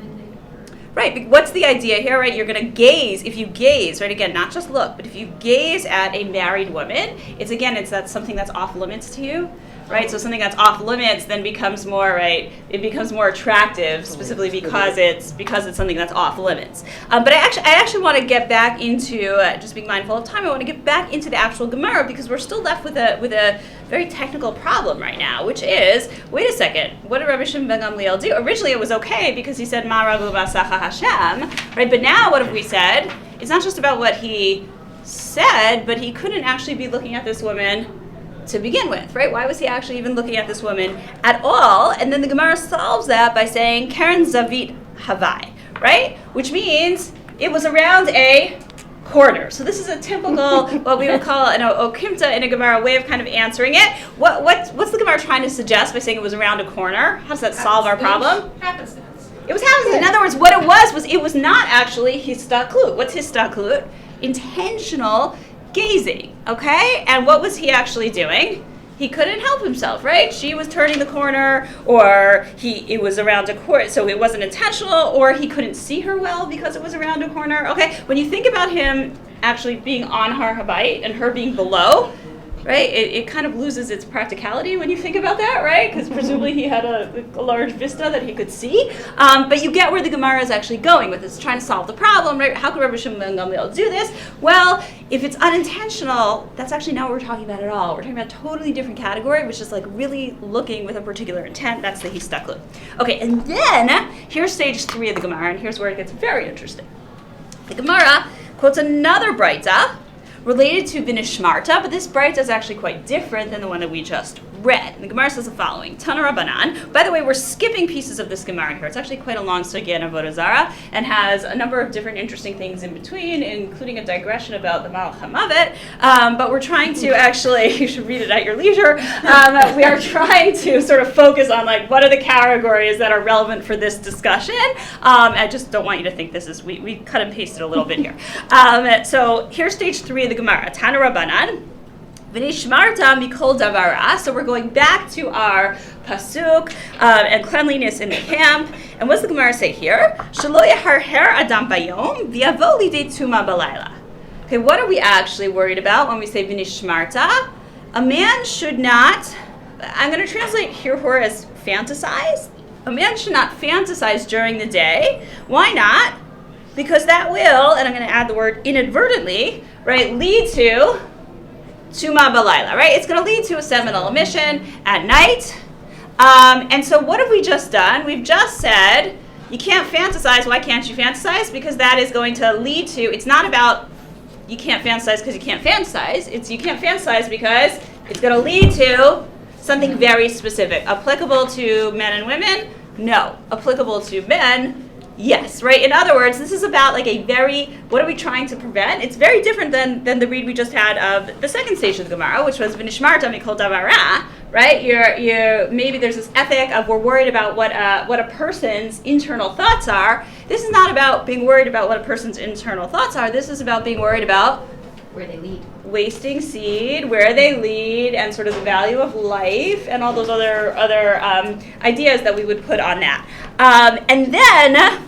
Right, what's the idea here, right? You're going to gaze, if you gaze, right, again, not just look, but if you gaze at a married woman, it's that's something that's off limits to you, right? So something that's off limits then becomes more, right? It becomes more attractive, specifically because it's something that's off limits. But I actually want to get back into just being mindful of time. I want to get back into the actual Gemara because we're still left with a very technical problem right now, which is, wait a second, what did Rabbi Shimon ben Gamliel do? Originally it was okay because he said Ma Ragu Basacha Hashem, right? But now what have we said? It's not just about what he said, but he couldn't actually be looking at this woman to begin with, right? Why was he actually even looking at this woman at all? And then the Gemara solves that by saying Karen Zavit Havai, right? Which means it was around a corner. So this is a typical, what we would call an okimta in a Gemara way of kind of answering it. What's the Gemara trying to suggest by saying it was around a corner? How does that solve our problem? Happenstance. It was happenstance. In other words, what it was not actually histaklut. What's histaklut? Intentional gazing, okay? And what was he actually doing? He couldn't help himself, right? She was turning the corner, or it was around a corner, so it wasn't intentional, or he couldn't see her well because it was around a corner, okay? When you think about him actually being on her habait and her being below, right, it kind of loses its practicality when you think about that, right? Because presumably he had a large vista that he could see. But you get where the Gemara is actually going with this, trying to solve the problem, right? How could Rabbi Shimon ben Gamliel do this? Well, if it's unintentional, that's actually not what we're talking about at all. We're talking about a totally different category, which is like really looking with a particular intent. That's the histaklut. Okay, and then here's stage 3 of the Gemara, and here's where it gets very interesting. The Gemara quotes another braita related to Vinishmarta, but this braita is actually quite different than the one that we just read. And the Gemara says the following: Tana Rabbanan. By the way, we're skipping pieces of this Gemara here. It's actually quite a long sugya in Avodah Zarah and has a number of different interesting things in between, including a digression about the Malach HaMavet. But we're trying to actually, you should read it at your leisure. We are trying to sort of focus on like what are the categories that are relevant for this discussion. I just don't want you to think this is, we cut and pasted a little bit here. So here's stage 3 of the Gemara. Tana Rabbanan. V'nishmarta mikol davara. So we're going back to our pasuk and cleanliness in the camp. And what does the Gemara say here? Shelo yaharher adam bayom v'yavo lidei tuma balayla. Okay, what are we actually worried about when we say v'nishmarta? A man should not, I'm going to translate here as fantasize. A man should not fantasize during the day. Why not? Because that will, and I'm going to add the word inadvertently, right, lead to Tuma Balayla, right? It's going to lead to a seminal emission at night. And so what have we just done? We've just said, you can't fantasize. Why can't you fantasize? Because that is going to lead to, it's not about you can't fantasize because you can't fantasize. It's you can't fantasize because it's going to lead to something very specific. Applicable to men and women? No. Applicable to men? Yes, right? In other words, this is about like a very, what are we trying to prevent? It's very different than the read we just had of the second stage of the Gemara, which was V'nishmarta mikol davara, right? You're maybe there's this ethic of we're worried about what a person's internal thoughts are. This is not about being worried about what a person's internal thoughts are. This is about being worried about where they lead. Wasting seed, where they lead, and sort of the value of life, and all those other ideas that we would put on that. And then,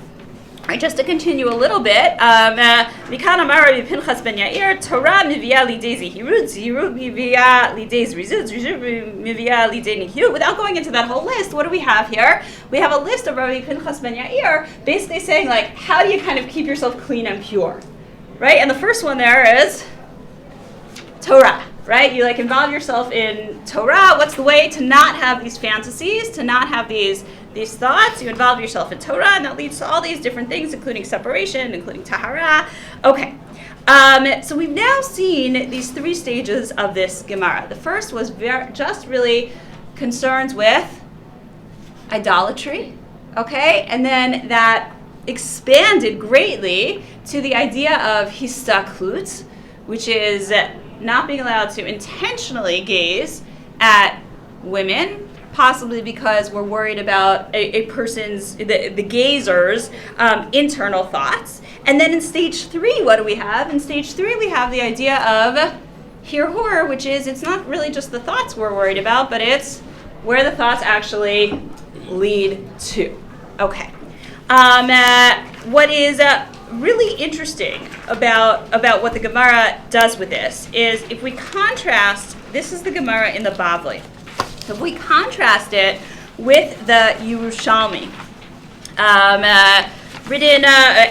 right, just to continue a little bit, Mikan Amar Rabbi Pinchas ben Yair, Torah mivia lidei zihirut, zihirut mivia lidei zrizut, zrizut mivia lidei nikyut. Without going into that whole list, what do we have here? We have a list of Rabbi Pinchas ben Yair, basically saying like, how do you kind of keep yourself clean and pure, right? And the first one there is Torah, right? You like involve yourself in Torah. What's the way to not have these fantasies, to not have these thoughts? You involve yourself in Torah, and that leads to all these different things, including separation, including tahara. Okay, so we've now seen these 3 stages of this Gemara. The first was just really concerns with idolatry, okay? And then that expanded greatly to the idea of histaklut, which is not being allowed to intentionally gaze at women, possibly because we're worried about a person's, the gazer's internal thoughts. And then in stage 3, what do we have? In stage 3, we have the idea of hirhur, which is it's not really just the thoughts we're worried about, but it's where the thoughts actually lead to. Okay. What is really interesting about what the Gemara does with this is if we contrast, this is the Gemara in the Bavli. If we contrast it with the Yerushalmi,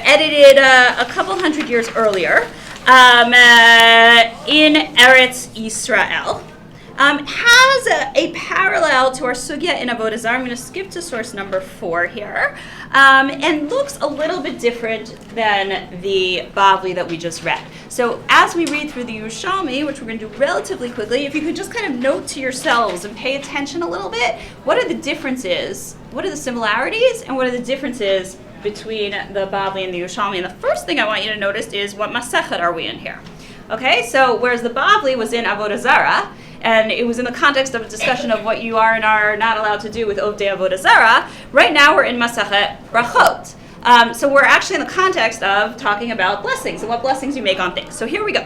edited a couple hundred years earlier in Eretz Yisrael, has a parallel to our sugya in Avodah Zarah. I'm going to skip to source number 4 here, and looks a little bit different than the Bavli that we just read. So as we read through the Yerushalmi, which we're going to do relatively quickly, if you could just kind of note to yourselves and pay attention a little bit, what are the differences, what are the similarities, and what are the differences between the Bavli and the Yerushalmi? And the first thing I want you to notice is what Masechet are we in here? Okay, so whereas the Bavli was in Avodah Zarah, and it was in the context of a discussion of what you are and are not allowed to do with Ovdei Avodah Zarah, right now we're in Masechet Brachot. So we're actually in the context of talking about blessings and what blessings you make on things. So here we go.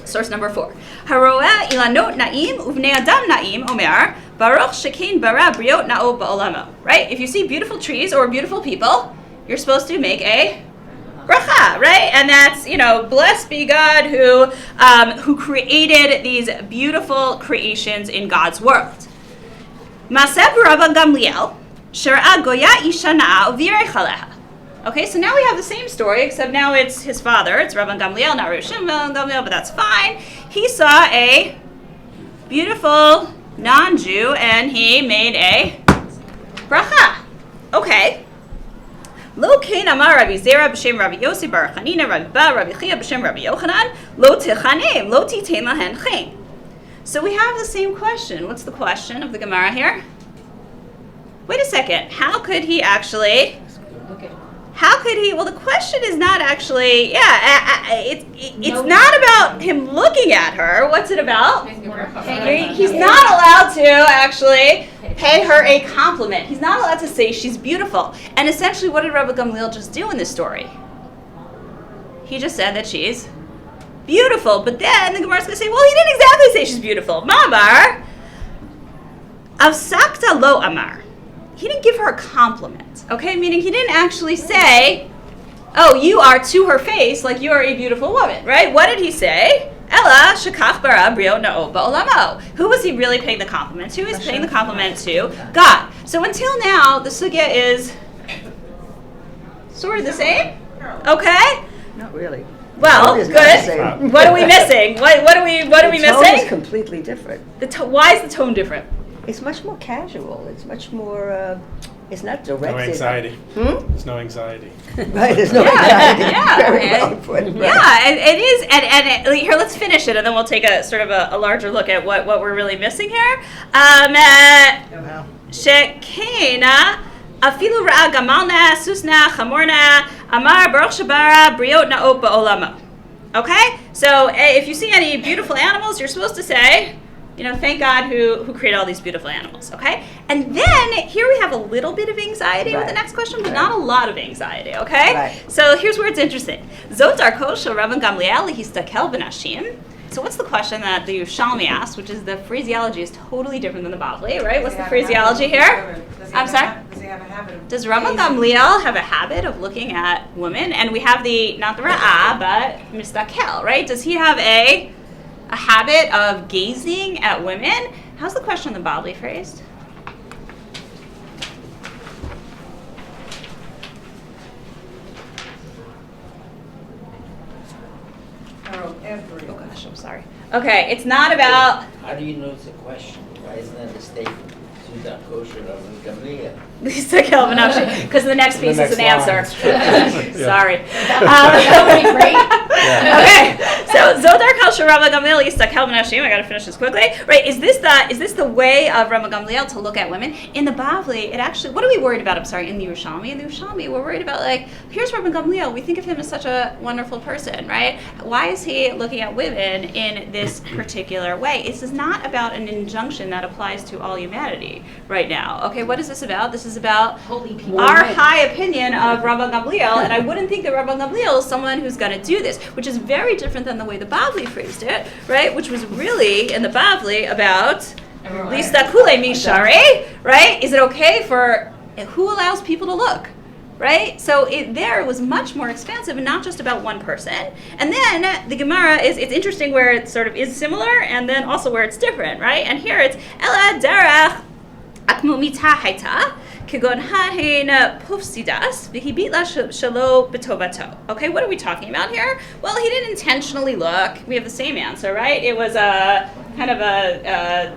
Source number 4. Haroeh ilanot na'im uvnei adam na'im omer baruch shekein bara briot na'o ba'olamo. Right? If you see beautiful trees or beautiful people, you're supposed to make a bracha, right? And that's, blessed be God who created these beautiful creations in God's world. Maseh Rabbi Gamliel, shera'a goya isha na'a uvirech aleha. Okay, so now we have the same story, except now it's his father. It's Rabbi Gamliel, not Rabbi Shimon Gamliel, but that's fine. He saw a beautiful non-Jew, and he made a bracha. Okay. Lo kein amar Rabbi Zera b'shem Rabbi Yossi bar Chanina Rabbi Ba Rabbi Chia b'shem Rabbi Yochanan lo tichanem lo titein lahen chen. So we have the same question. What's the question of the Gemara here? Wait a second. How could he? Well, the question is not actually. It's not about him looking at her. What's it about? He's not allowed to actually pay her a compliment. He's not allowed to say she's beautiful. And essentially, what did Rabbi Gamliel just do in this story? He just said that she's beautiful. But then the Gemara's going to say, well, he didn't exactly say she's beautiful. Ma'amar, avsakta lo amar. He didn't give her a compliment, okay? Meaning he didn't actually say, oh, you are to her face like you are a beautiful woman, right? What did he say? Ella shekach bara briot na'o ba'olamo. Who was he really paying the compliment to? He's paying the compliment to God. So until now, the sugya is sort of the same, okay? Not really. Well, good. What are we missing? What are we missing? The tone is completely different. Why is the tone different? It's much more casual. It's much more. It's not directed. No anxiety. There's no anxiety. Right. There's no anxiety. Yeah. Very well put. Right. Yeah, it is. And here, let's finish it, and then we'll take a sort of a larger look at what we're really missing here. Shekena afilu ra'a gamalna susna chamorna amar baruch shabara briot na'ot ba'olamo. Okay. So if you see any beautiful animals, you're supposed to say, thank God who created all these beautiful animals, okay? And then here we have a little bit of anxiety with the next question, but not a lot of anxiety, okay? Right. So here's where it's interesting. Zot darko shel Rabbi Gamliel histakel b'nashim. So what's the question that the Yerushalmi asked, which is the phraseology is totally different than the Bavli, right? What's the phraseology here? I'm sorry? Does he have a habit of Does Rabbi Gamliel have a habit of looking at women? And we have not the ra'ah, but mistakel, right? Does he have a habit of gazing at women? How's the question in the Bavli phrased? Oh gosh, I'm sorry. Okay, it's not about. How do you know it's a question? Why isn't that a statement? Sudan kosher of Gamliel. Because the next piece is an answer. Sorry. That would be great. Okay, so Zodar Kal Rabbi Gamliel Yistakel B'Nashim. I got to finish this quickly. Right? Is this the way of Rabbi Gamliel to look at women? In the Bavli, it actually. What are we worried about? I'm sorry. In the Yerushalmi, we're worried about here's Rabbi Gamliel. We think of him as such a wonderful person, right? Why is he looking at women in this particular way? This is not about an injunction that applies to all humanity right now. Okay, what is this about? This is about Holy people. our high opinion of Rabbi Gamliel, and I wouldn't think that Rabbi Gamliel is someone who's going to do this, which is very different than the way the Bavli phrased it, right? Which was really, in the Bavli, about Lista Kule Mishare, right? Is it okay who allows people to look? right? So there was much more expansive and not just about one person. And then the Gemara it's interesting where it sort of is similar and then also where it's different, right? And here it's Ela derech akmumita haita kigon hahin pufsidas v'hibitla shalo betovato. Okay, what are we talking about here? Well, he didn't intentionally look. We have the same answer, right? It was a kind of a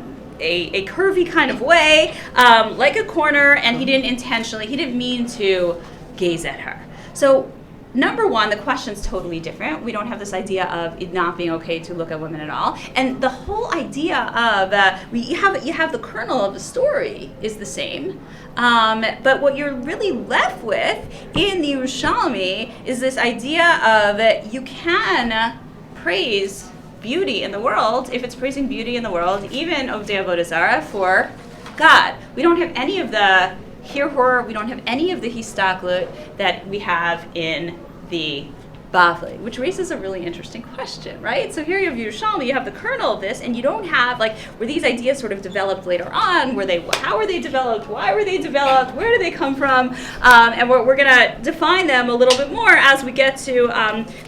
curvy kind of way, like a corner, and he didn't mean to gaze at her. So number one, the question's totally different. We don't have this idea of it not being okay to look at women at all. And the whole idea of you have the kernel of the story is the same. But what you're really left with in the Yerushalmi is this idea of you can praise beauty in the world if it's praising beauty in the world, even Ovdei Avodah Zarah, for God. We don't have any of the hirhur, we don't have any of the histaklut that we have in the Bavli, which raises a really interesting question, right? So here you have Yerushalmi, you have the kernel of this, and you don't have, were these ideas sort of developed later on? How were they developed? Why were they developed? Where do they come from? And we're going to define them a little bit more as we get to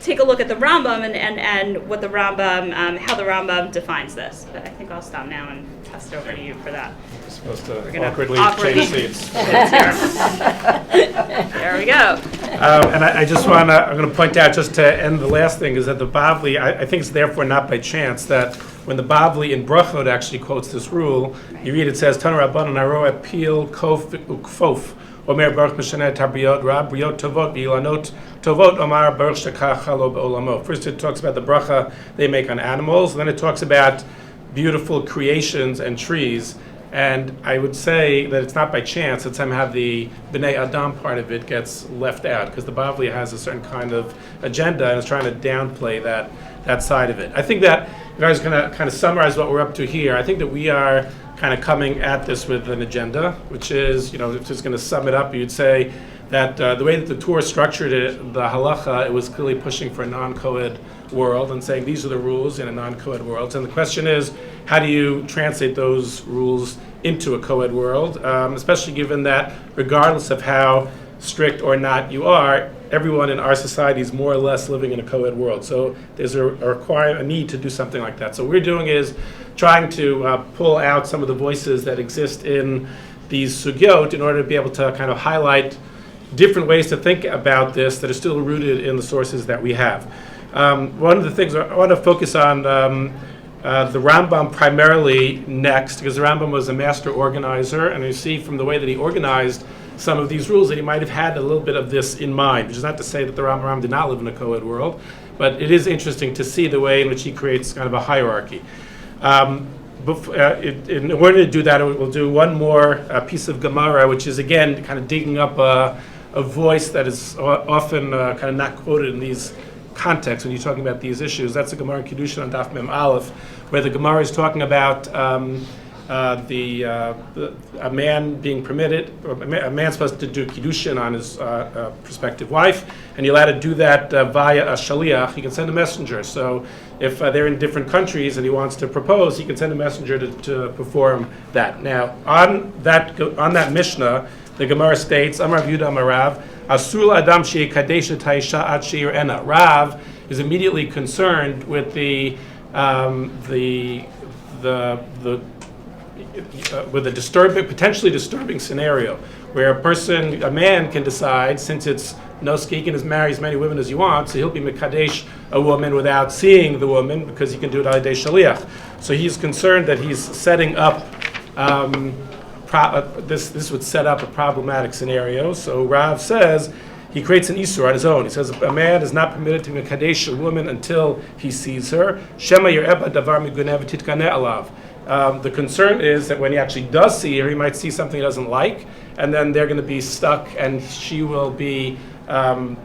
take a look at the Rambam and what the Rambam, how the Rambam defines this. But I think I'll stop now and pass it over to you for that. We're supposed to awkwardly change seats. There we go. And I'm going to point out, just to end the last thing, is that the Bavli, I think it's therefore not by chance that when the Bavli in Brachot actually quotes this rule, you read it says, Tanu Rabbanan Aro Apil Kof Ukfof, Omer Baruch Mishaneh Tabriot Rab Briot Tovot Bilanot Tovot Omar Baruch Shekach Chalo Be'olamo. First it talks about the bracha they make on animals, and then it talks about beautiful creations and trees. And I would say that it's not by chance that somehow the B'nai Adam part of it gets left out, because the Bavli has a certain kind of agenda and is trying to downplay that side of it. I think that if I was going to kind of summarize what we're up to here, I think that we are kind of coming at this with an agenda, which is, if just going to sum it up, you'd say that the way that the Torah structured it, the halacha, it was clearly pushing for a non-Coed world and saying these are the rules in a non-Coed world. And the question is, how do you translate those rules into a Coed world, especially given that regardless of how strict or not you are, everyone in our society is more or less living in a Coed world. So there's a need to do something like that. So what we're doing is trying to pull out some of the voices that exist in these sugyot in order to be able to kind of highlight different ways to think about this that are still rooted in the sources that we have. One of the things I want to focus on the Rambam primarily next, because the Rambam was a master organizer, and you see from the way that he organized some of these rules that he might have had a little bit of this in mind, which is not to say that the Rambam did not live in a Coed world, but it is interesting to see the way in which he creates kind of a hierarchy. In order to do that, we'll do one more piece of Gemara, which is again kind of digging up a voice that is often kind of not quoted in these contexts when you're talking about these issues. That's the Gemara in Kiddushin on Daf Mem Aleph, where the Gemara is talking about a man being permitted, or a man's supposed to do Kiddushin on his prospective wife, and you're allowed to do that via a shaliach. He can send a messenger. So if they're in different countries and he wants to propose, he can send a messenger to perform that. Now, on that Mishnah, the Gemara states, Amar Rav Yehuda Amar Rav, Asur Adam she'eh kadesh et ha'isha ad she'ir ena. Rav is immediately concerned with with a potentially disturbing scenario where a man can decide, since it's he can marry as many women as he wants, so he'll be mekadesh a woman without seeing the woman because he can do it al yedei shaliach. So he's concerned that he's setting up this would set up a problematic scenario. So Rav says he creates an isur on his own. He says a man is not permitted to mekadesh a woman until he sees her. Shema yer'eba davar migunev titkaneh alav. The concern is that when he actually does see her, he might see something he doesn't like, and then they're going to be stuck, and she will be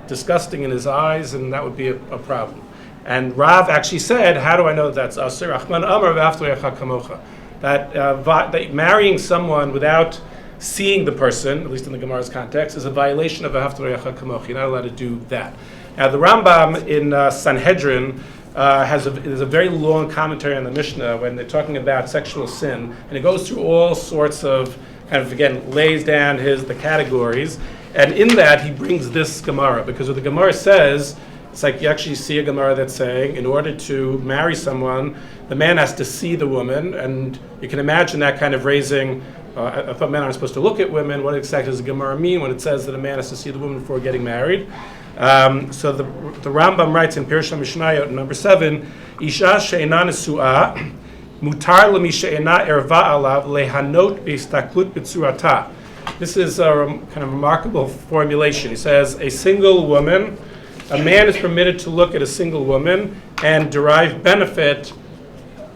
disgusting in his eyes, and that would be a problem. And Rav actually said, how do I know that that's asur? Achman amar v'aftorecha kamocha. That marrying someone without seeing the person, at least in the Gemara's context, is a violation of v'aftorecha kamocha. You're not allowed to do that. Now the Rambam in Sanhedrin there's a very long commentary on the Mishnah when they're talking about sexual sin, and it goes through all sorts of kind of, again, lays down the categories, And in that, he brings this Gemara, because what the Gemara says, it's like you actually see a Gemara that's saying, in order to marry someone, the man has to see the woman, and you can imagine that kind of raising, I thought men aren't supposed to look at women. What exactly does the Gemara mean when it says that a man has to see the woman before getting married? So the Rambam writes in Pirush HaMishnayot, number 7, Isha she'ena nesu'ah, mutar l'mi she'ena erva alav lehanot b'istaklut b'tzurata. This is a kind of remarkable formulation. He says, a single woman, a man is permitted to look at a single woman and derive benefit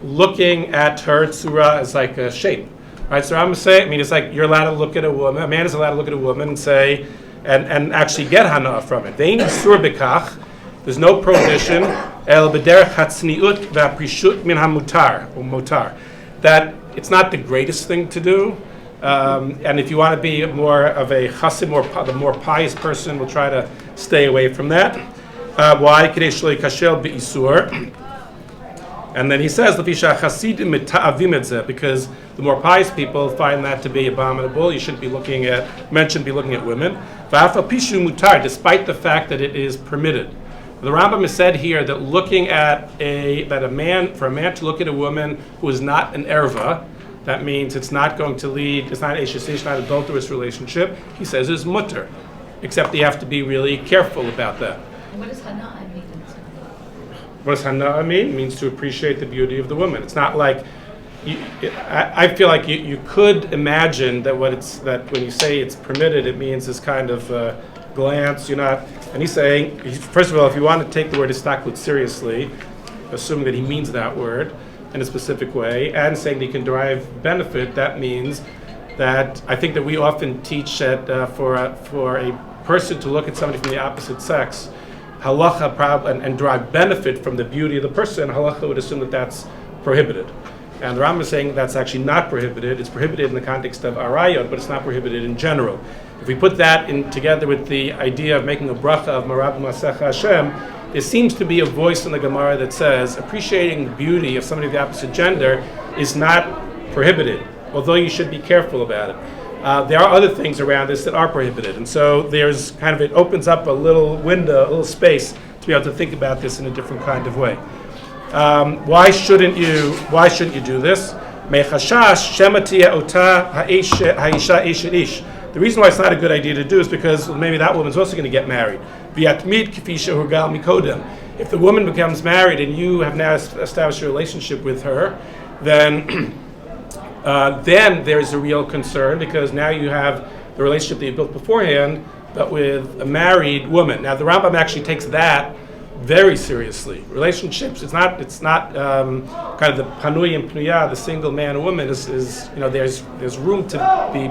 looking at her tzura as like a shape. Right, so I'm saying, it's like you're allowed to look at a woman, a man is allowed to look at a woman and say, and actually get hana from it. There's no prohibition, el b'derech hatzniut v'aprishut min hamutar, or motar, that it's not the greatest thing to do, and if you want to be more of a chassid, the more pious person, will try to stay away from that. Why? K'dei shelo yikashel be'isur. And then he says, because the more pious people find that to be abominable. You shouldn't be looking at, men shouldn't be looking at women. Despite the fact that it is permitted. The Rambam has said here that for a man to look at a woman who is not an erva, that means it's not going to lead, it's not eshes, not an adulterous relationship. He says it's mutter, except you have to be really careful about that. What does hana mean? What does hana mean? It means to appreciate the beauty of the woman. It's not like, I feel like you could imagine that when you say it's permitted, it means this kind of glance. You're not, and he's saying, first of all, if you want to take the word istaklut seriously, assuming that he means that word in a specific way, and saying that he can derive benefit, that means that I think that we often teach that for a person to look at somebody from the opposite sex, halacha and derive benefit from the beauty of the person, halacha would assume that that's prohibited. And the Rambam is saying that's actually not prohibited. It's prohibited in the context of arayot, but it's not prohibited in general. If we put that in together with the idea of making a bracha of Marab Masech Hashem, there seems to be a voice in the Gemara that says appreciating the beauty of somebody of the opposite gender is not prohibited, although you should be careful about it. There are other things around this that are prohibited, and so there's it opens up a little window, a little space to be able to think about this in a different kind of way. Why shouldn't you do this? The reason why it's not a good idea to do is because maybe that woman's also going to get married. If the woman becomes married and you have now established a relationship with her, then there's a real concern, because now you have the relationship that you built beforehand, but with a married woman. Now the Rambam actually takes that very seriously. Relationships, it's not kind of the panui and pnuya, the single man and woman is there's room to be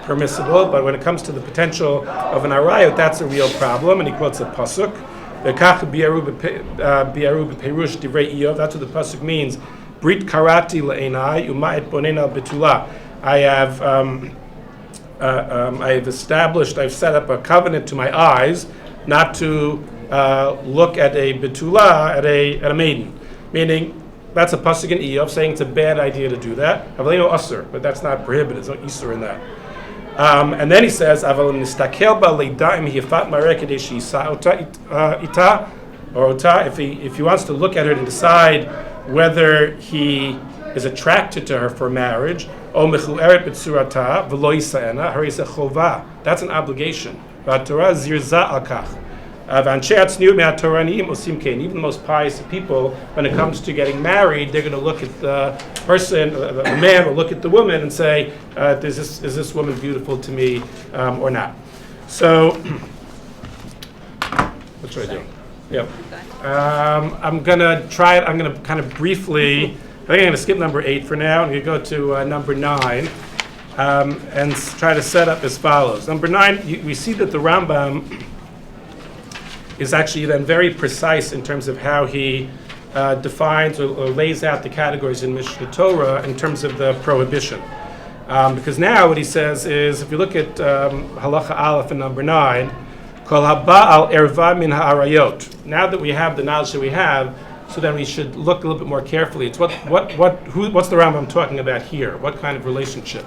permissible, but when it comes to the potential of an arayot, that's a real problem. And he quotes a pasuk. That's what the pasuk means. Brit karati le'enai uma'et bonena betula. I've set up a covenant to my eyes not to look at a betula, at a maiden. Meaning, that's a pasuk in Eov saying it's a bad idea to do that. Avalino usur, but that's not prohibited. There's no isur in that. And then he says, "Aval nistakel ba leidaim hifat mareh kedei sheisa ita or ota." If he wants to look at her and decide whether he is attracted to her for marriage, o mechueret b'tzurata v'lo yisa'ena, her is a chova. That's an obligation. V'atorah zirza al kach. Even the most pious people, when it comes to getting married, they're going to look at the person, the man will look at the woman and say, is this woman beautiful to me or not? So, what should I do? Yep. I'm going to try it. I'm going to kind of briefly, I think I'm going to skip number 8 for now. I'm going to go to number 9 and try to set up as follows. Number 9, we see that the Rambam is actually then very precise in terms of how he defines or lays out the categories in Mishnah Torah in terms of the prohibition. Because now what he says is, if you look at Halacha Aleph and number 9, Kol haba al erva min ha'arayot. Now that we have the knowledge that we have, so then we should look a little bit more carefully. It's what's the Rambam talking about here? What kind of relationship?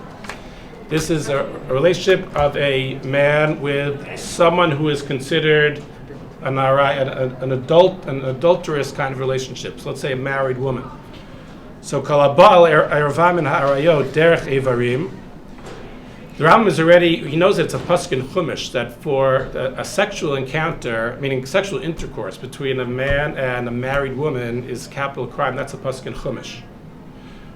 This is a relationship of a man with someone who is considered an adulterous kind of relationship. So let's say a married woman. So kalabal ervam in ha'arayot derech evarim. The Rambam is already, he knows that it's a pasuk in Chumash that for a sexual encounter, meaning sexual intercourse between a man and a married woman is capital crime. That's a pasuk in Chumash.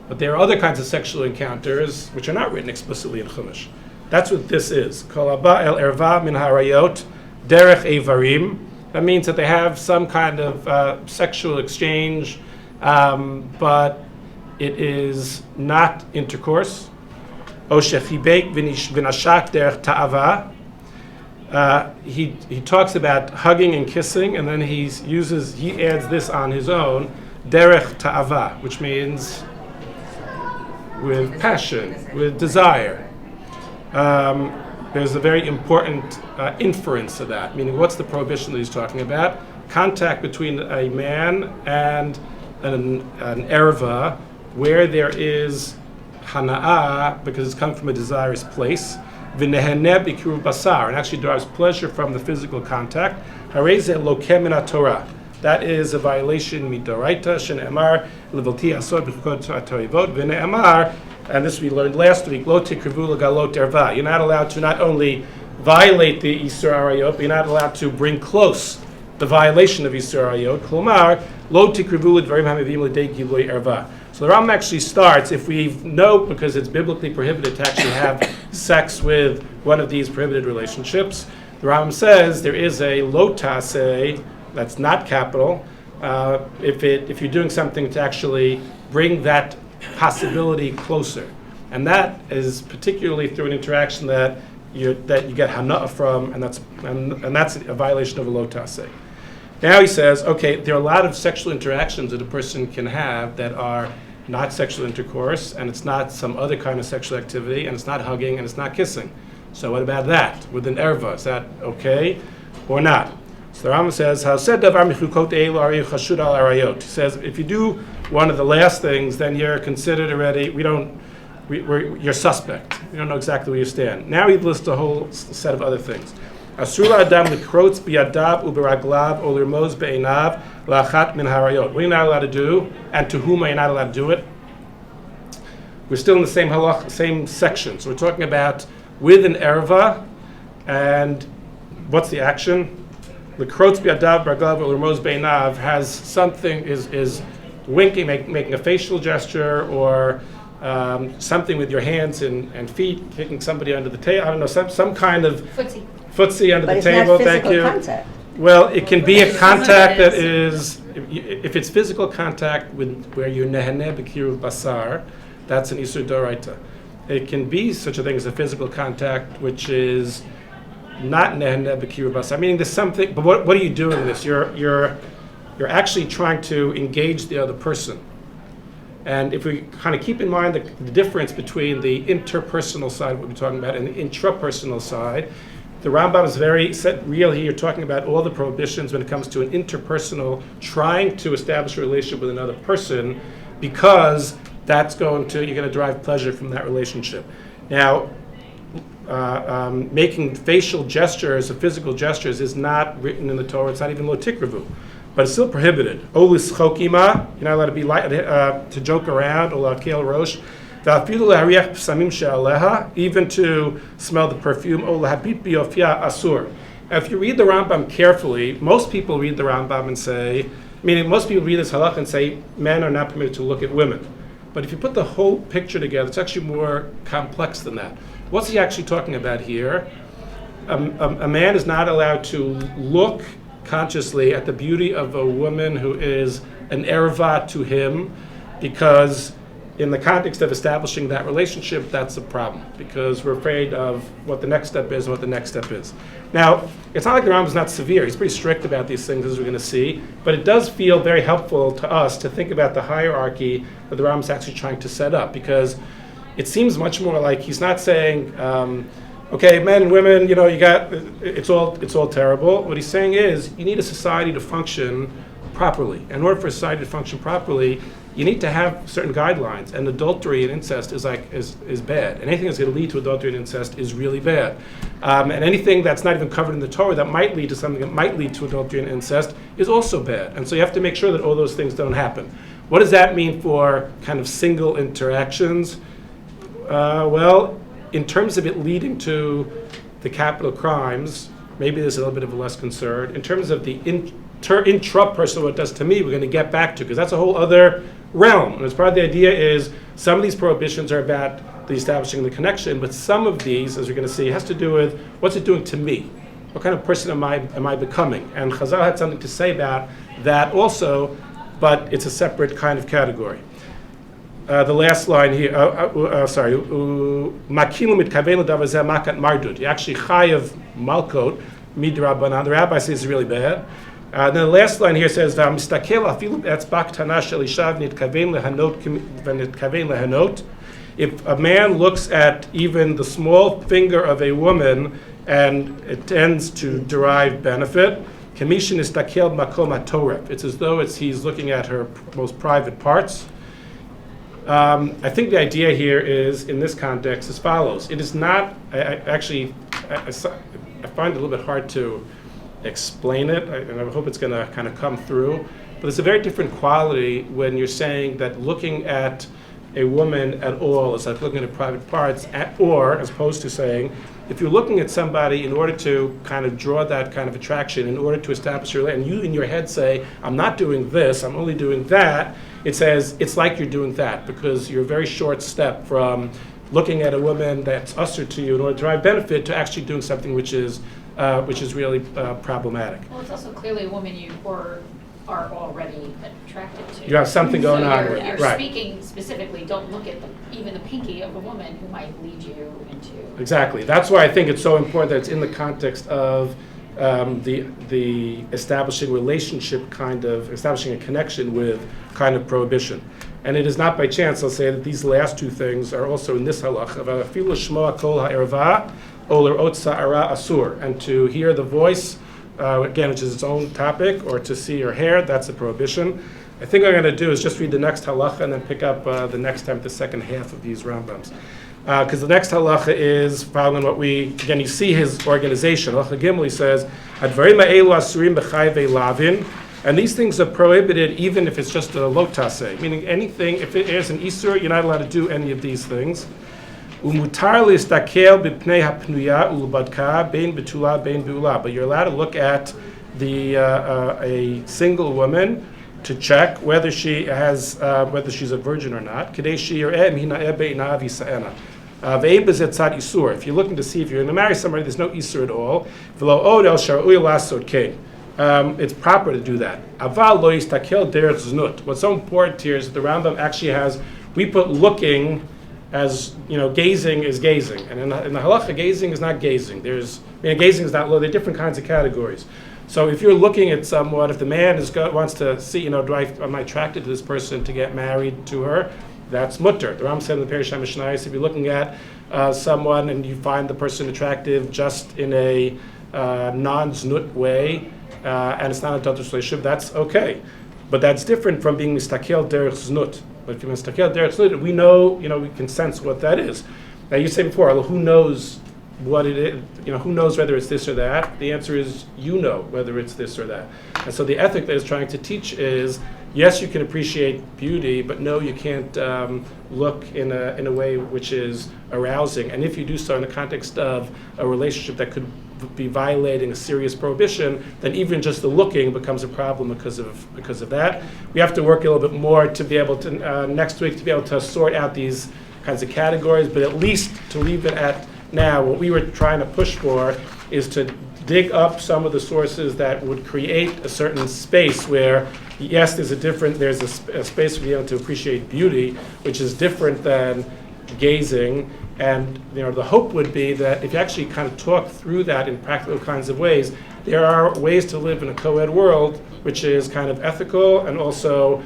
But there are other kinds of sexual encounters which are not written explicitly in Chumash. That's what this is. Kol haba el erva min harayot derech evarim. That means that they have some kind of sexual exchange, but it is not intercourse. O shechibek v'nashak derech ta'ava. He talks about hugging and kissing, and then he adds this on his own, derech ta'ava, which means with passion, with desire. There's a very important inference of that, meaning what's the prohibition that he's talking about? Contact between a man and an erva where there is hana'ah, because it's come from a desirous place, v'neheneh b'kiruv basar, and actually derives pleasure from the physical contact. Harei lokem min haTorah. That is a violation midoraita, shene'emar levilti asod b'chukot ha'toivot, v'ne'emar, and this we learned last week, lo tikrivu legalot erva. You're not allowed to not only violate the Isur Arayot, but you're not allowed to bring close the violation of Isur Arayot. Klomar, lo tikrivu ledvarim hamivim l'dei gilui erva. So the Rambam actually starts, if we know, because it's biblically prohibited to actually have sex with one of these prohibited relationships, the Rambam says there is a lo taseh, that's not capital, if you're doing something to actually bring that possibility closer. And that is particularly through an interaction that you get hana'ah from, and that's a violation of a lo taseh. Now he says, okay, there are a lot of sexual interactions that a person can have that are not sexual intercourse, and it's not some other kind of sexual activity, and it's not hugging, and it's not kissing. So what about that? With an erva, is that okay or not? So the Rambam says, he says, if you do one of the last things, then you're considered already, you're suspect. We don't know exactly where you stand. Now he lists a whole set of other things. Asura adam likrotz biyadav uberaglav or lirmoz be'enav la'achat min harayot. What are you not allowed to do, and to whom are you not allowed to do it? We're still in the same halach, same section. So we're talking about with an erva, and what's the action? Likrotz biyadav uberaglav or lirmoz be'enav has something, is winking, making a facial gesture, or something with your hands and feet, kicking somebody under the table. I don't know, some kind of footsie under the table. Thank you. Contact. Well, it can be a contact that is, if it's physical contact with where you're neheneh b'kiruv basar, that's an isur doraita. It can be such a thing as a physical contact which is not neheneh b'kiruv basar. Meaning there's something, but what are you doing with this? You're actually trying to engage the other person. And if we kind of keep in mind the difference between the interpersonal side, what we're talking about, and the intrapersonal side, the Rambam is very real here, talking about all the prohibitions when it comes to an interpersonal, trying to establish a relationship with another person, because you're going to derive pleasure from that relationship. Now, making facial gestures or physical gestures is not written in the Torah. It's not even lo tikravu, but it's still prohibited. Olis chokima, you're not allowed to be to joke around, or lakel rosh. Even to smell the perfume. Asur. If you read the Rambam carefully, most people read the Rambam and say, most people read this halach and say men are not permitted to look at women. But if you put the whole picture together, it's actually more complex than that. What's he actually talking about here? A man is not allowed to look consciously at the beauty of a woman who is an erva to him, because in the context of establishing that relationship, that's a problem, because we're afraid of what the next step is and what the next step is. Now, it's not like the Rambam's not severe. He's pretty strict about these things, as we're going to see, but it does feel very helpful to us to think about the hierarchy that the Rambam's actually trying to set up, because it seems much more like he's not saying, okay, men and women, it's all terrible. What he's saying is, you need a society to function properly. In order for a society to function properly, you need to have certain guidelines. And adultery and incest is bad. And anything that's going to lead to adultery and incest is really bad. And anything that's not even covered in the Torah that might lead to something that might lead to adultery and incest is also bad. And so you have to make sure that all those things don't happen. What does that mean for kind of single interactions? Well, in terms of it leading to the capital crimes, maybe there's a little bit of a less concern. In terms of the intrapersonal, what it does to me, we're going to get back to, because that's a whole other realm. And as part of the idea is, some of these prohibitions are about the establishing the connection, but some of these, as we're going to see, has to do with what's it doing to me? What kind of person am I becoming? And Chazal had something to say about that also, but it's a separate kind of category. The last line here, Makilu mitkaven l'davar zeh makat mardud. You actually chayav malkot midrabanan. The rabbi says it's really bad. Then the last line here says, "V'amistakel afilu be'etzbah ktana shel isha v'nitkaven lehanot." If a man looks at even the small finger of a woman and it tends to derive benefit, kamishin istakel makom hatoref. It's as though he's looking at her most private parts. I think the idea here is, in this context, as follows. It is not, I find it a little bit hard to explain it, and I hope it's going to kind of come through, but it's a very different quality when you're saying that looking at a woman at all is like looking at private parts, or as opposed to saying, if you're looking at somebody in order to kind of draw that kind of attraction, in order to establish your, and you in your head say, I'm not doing this, I'm only doing that, it says, it's like you're doing that, because you're a very short step from looking at a woman that's usher to you in order to derive benefit to actually doing something which is really problematic. Well, it's also clearly a woman you are already attracted to. You have something going on. You're right. speaking specifically, don't look at even the pinky of a woman who might lead you into. Exactly. That's why I think it's so important that it's in the context of the establishing relationship, establishing a connection with kind of prohibition. And it is not by chance, I'll say, that these last two things are also in this halach of afilu shmoa kol ha'erva or lerot sa'ara asur, and to hear the voice, again, which is its own topic, or to see her hair, that's a prohibition. I think what I'm going to do is just read the next halacha and then pick up the next time, the second half of these Rambams. Because the next halacha is following what you see his organization. Halacha Gimel, he says, Advarim ha'elu asurim b'chayvei lavin, and these things are prohibited even if it's just a lotase, meaning anything, if it is an isur, you're not allowed to do any of these things. Umutar listakel b'pnei hapnuya ulubadka bein betula bein beula, but you're allowed to look at a single woman to check whether she has whether she's a virgin or not. If you're looking to see if you're going to marry somebody, there's no isur at all. It's proper to do that. What's so important here is that the Rambam actually has, we put looking as, gazing is gazing. And in the halacha, gazing is not gazing. Gazing is not, there are different kinds of categories. So if you're looking at someone, if the man wants to see, am I attracted to this person to get married to her, that's mutter. The Rambam said in the Perish HaMishnayos, if you're looking at someone and you find the person attractive just in a non-znut way, and it's not a adulterous relationship, that's okay. But that's different from being mistakel derech znut. But if you're mistakel derech znut, we know, we can sense what that is. Now you say before, well, who knows what it is, who knows whether it's this or that? The answer is, whether it's this or that. And so the ethic that it's trying to teach is, yes, you can appreciate beauty, but no, you can't look in a way which is arousing. And if you do so in the context of a relationship that could be violating a serious prohibition, then even just the looking becomes a problem because of that. We have to work a little bit more to be able to, next week, to be able to sort out these kinds of categories, but at least to leave it at now, what we were trying to push for is to dig up some of the sources that would create a certain space where, yes, there's a space to be able to appreciate beauty, which is different than gazing. And the hope would be that if you actually kind of talk through that in practical kinds of ways, there are ways to live in a co-ed world which is kind of ethical and also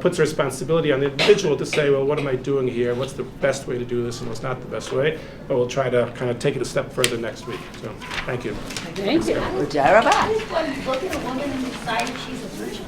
puts a responsibility on the individual to say, well, what am I doing here? What's the best way to do this and what's not the best way? But we'll try to kind of take it a step further next week. So, thank you. Thank you. Rabbi. How does one look at a woman and decide if she's a virgin?